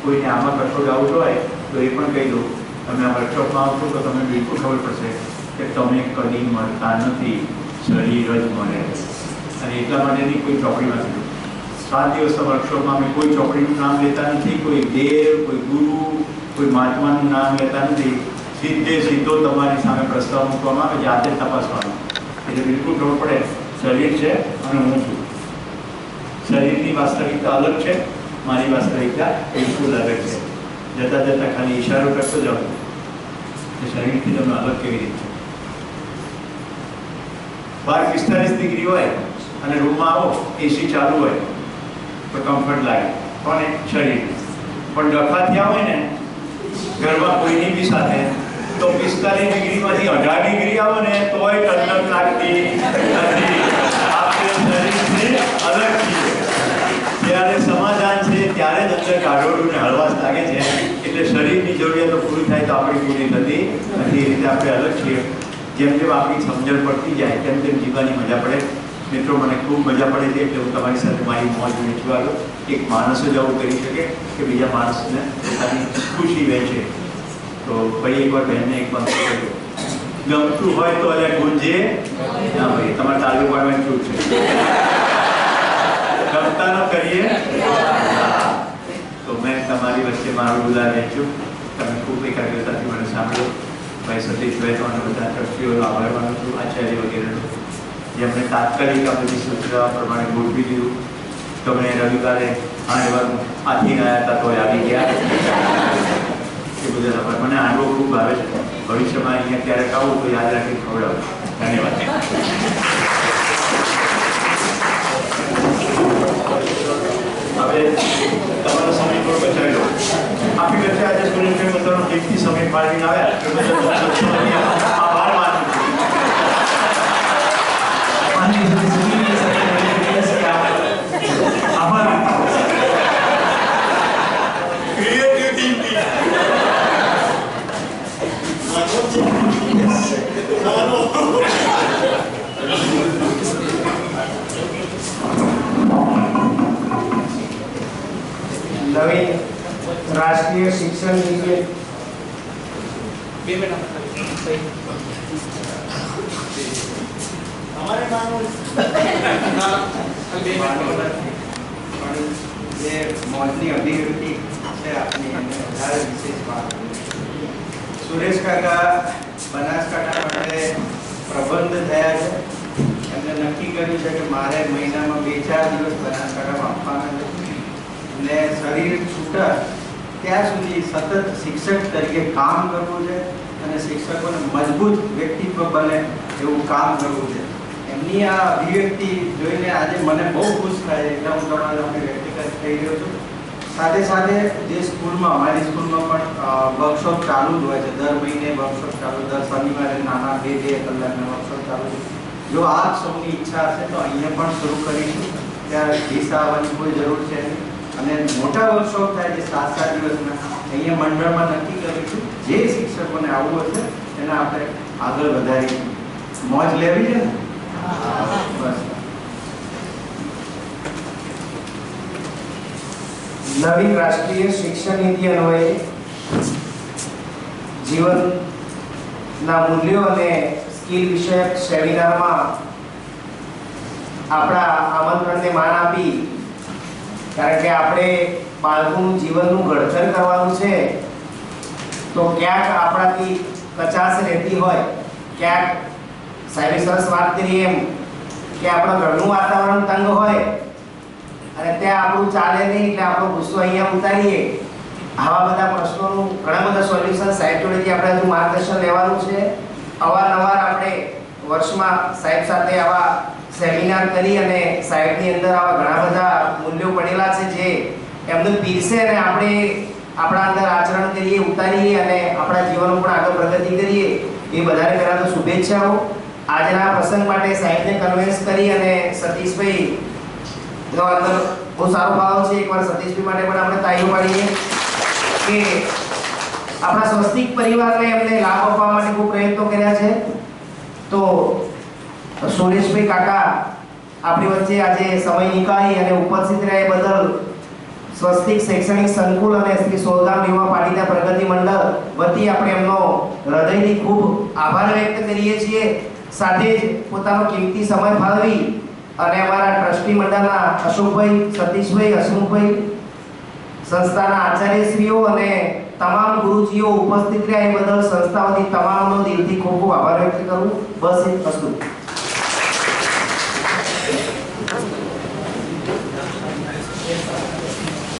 [SPEAKER 5] કોઈને આમાં કશો ડાઉટ હોય તો એ પણ કહી દો. તમે આ વર્કશોપમાં આવશો તો તમને બિલકુલ ખબર પડશે કે તમે કદી મળતા નથી, શરીર જ મળે. અને એટલા માટેની કોઈ ચોપડીમાં નથી. 7 દિવસના વર્કશોપમાં અમે કોઈ ચોપડીનું નામ લેતા નથી, કોઈ દેવ, કોઈ ગુરુ, કોઈ મહાત્માનું નામ લેતા નથી. સીધો તમારી સામે પ્રસ્તાવ મૂકવામાં આવે, જાતે તપાસવાનો. એટલે બિલકુલ ખબર પડે શરીર છે અને હું છું. શરીરની વાસ્તવિકતા અલગ છે, મારી વાસ્તવિકતા બિલકુલ અલગ છે. જતાં જતાં ખાલી ઈશારો કરતો જાઓ કે શરીરથી તમે અલગ કેવી રીતે. બહાર 45 ડિગ્રી હોય અને રૂમમાં આવો, એસી ચાલુ હોય તો કમ્ફર્ટ લાગે, પણ શરીર. પણ ડખા થયા હોય ને ઘરમાં કોઈની બી સાથે તો 45 ડિગ્રીમાંથી 18 ડિગ્રી આવો ને તોય ઠંડક લાગતી નથી. આપણે શરીરથી અલગ છીએ. જ્યારે સમાધાન છે ત્યારે જ અંદર કાઢોડું ને હળવાશ લાગે છે. એટલે શરીરની જરૂરિયાતો પૂરી થાય તો આપણી પૂરી થતી નથી. એ રીતે આપણે અલગ છીએ. જેમ જેમ આપણી સમજણ પડતી જાય તેમ તેમ જીવવાની મજા પડે. મિત્રો, મને ખૂબ મજા પડે છે એટલે હું તમારી સાથે મારી મોજ વેચવા દઉં. એક માણસ જ આવું કરી શકે કે બીજા માણસને પોતાની ખુશી વહેંચે. તો ફરી એકવાર બહેનને એક બંધ કર્યો. ગમતું હોય તો અલ્યા ગુંજે ના ભાઈ, તમારે તાળીઓ પાડવાની છૂટ છે. ગમતા ન કરીએ તો મેં તમારી વચ્ચે મારું ગુલાબ વેચ્યું. તમે ખૂબ એકાગ્રતાથી મને સાંભળો. ભાઈ સતીશભાઈનો અને બધા ટ્રસ્ટીઓનો આભાર માનું છું, આચાર્ય વગેરેનો, જેમણે તાત્કાલિક આ બધી સૂચના પ્રમાણે ગોઠવી દીધું. તમે રવિવારે આથી આવ્યા હતા તો આવી ગયા. એ બધા આભાર. મને આંડવો ખૂબ ભાવે છે. ભવિષ્યમાં અહીંયા ક્યારેક આવું તો યાદ રાખી ખવડાવું. ધન્યવાદ. હવે તમારો સમય થોડો બચાવી લો. આપણી વચ્ચે આજે સ્ટુડન્ટ બધાનો ઠીકથી સમય ફાળવીને આવ્યા. આભાર માનું છું.
[SPEAKER 6] નવીન રાષ્ટ્રીય શિક્ષણ નીતિ
[SPEAKER 3] જે મોજની અભિવ્યક્તિ છે આપની એને વધારે વિશેષ વાત. સુરેશ કાકા બનાસકાંઠા માટે પ્રબંધ થયા છે. એમને નક્કી કર્યું છે કે મારે મહિનામાં 2-4 દિવસ બનાસકાંઠામાં આપવાના છે. ને શરીર છૂટા ત્યાં સુધી સતત શિક્ષક તરીકે કામ કરવું છે અને શિક્ષકોને મજબૂત વ્યક્તિત્વ બને એવું કામ કરવું છે. એમની આ અભિવ્યક્તિ જોઈને આજે મને બહુ ખુશ થાય છે. એટલે હું તમારા સાથે વ્યક્તિગત થઈ રહ્યો છું. સાથે સાથે જે સ્કૂલમાં, અમારી સ્કૂલમાં પણ વર્કશોપ ચાલુ જ હોય છે. દર મહિને વર્કશોપ ચાલુ, દર શનિવારે નાના 2-2 કલાકના વર્કશોપ ચાલુ છે. જો આપ સૌની ઈચ્છા હશે તો અહીંયા પણ શરૂ કરીશું. ત્યાં દિશા આવવાની કોઈ જરૂર છે નહીં. અને મોટા વર્કશોપ થાય છે 7-7 દિવસના. અહીંયા મંડળમાં નક્કી કરીશું જે શિક્ષકોને આવવું હશે એને આપણે આગળ વધારીશું. મોજ લેવી છે ને? બસ.
[SPEAKER 6] નવીન રાષ્ટ્રીય શિક્ષણ નીતિ અન્વયે જીવનના મૂલ્યો અને સ્કિલ વિષયક સેમિનારમાં આપણા આમંત્રણને માન આપી, કારણ કે આપણે બાળકોનું જીવનનું ઘડતર કરવાનું છે તો ક્યાંક આપણાથી કચાશ રહેતી હોય, ક્યાંક સાહેબે સરસ વાત કરી એમ કે આપણા ઘરનું વાતાવરણ તંગ હોય અને ત્યાં આપણું ચાલે નહીં એટલે આપણો ગુસ્સો અહીંયા ઉતારીએ. આવા બધા પ્રશ્નોનું ઘણા બધા સોલ્યુશન સાહેબ જોડેથી આપણે હજુ માર્ગદર્શન લેવાનું છે. અવારનવાર આપણે વર્ષમાં સાહેબ સાથે આવા સેમિનાર કરી અને સાહેબની અંદર આવા ઘણા બધા મૂલ્યો પડેલા છે જે એમને પીરસે અને આપણે આપણા અંદર આચરણ કરીએ, ઉતારીએ અને આપણા જીવનમાં પણ આગળ પ્રગતિ કરીએ. એ બધાને પહેલા તો શુભેચ્છાઓ. આજના પ્રસંગ માટે સાહેબને કન્વિન્સ કરી અને સતીશભાઈ નો અંદર બહુ સારો ભાવ છે. એકવાર સતીશભાઈ માટે પણ આપણે તાળીઓ પાડીએ કે આપણા સ્વસ્તિક પરિવારને એમને લાભ આપવા માટે ખૂબ પ્રયત્નો કર્યા છે. તો સુરેશભાઈ કાકા આપણી વચ્ચે આજે સમય નીકાળી અને ઉપસ્થિત રહ્યા બદલ સ્વસ્તિક શૈક્ષણિક સંકુલ અને શ્રી સોલગામ યુવા પાટીદાર પ્રગતિ મંડળ વતી આપણે એમનો હૃદયથી ખૂબ આભાર વ્યક્ત કરીએ છીએ. સાથે જ પોતાનો કિંમતી સમય ફાળવી અને અમારા ટ્રસ્ટી મંડળના અશોકભાઈ, સતીશભાઈ, હસમુખભાઈ, સંસ્થાના આચાર્યશ્રીઓ અને તમામ ગુરુજીઓ ઉપસ્થિત રહ્યા એ બદલ સંસ્થા વતી તમામનો દિલથી ખૂબ ખૂબ આભાર વ્યક્ત કરું. બસ એ વસ્તુ.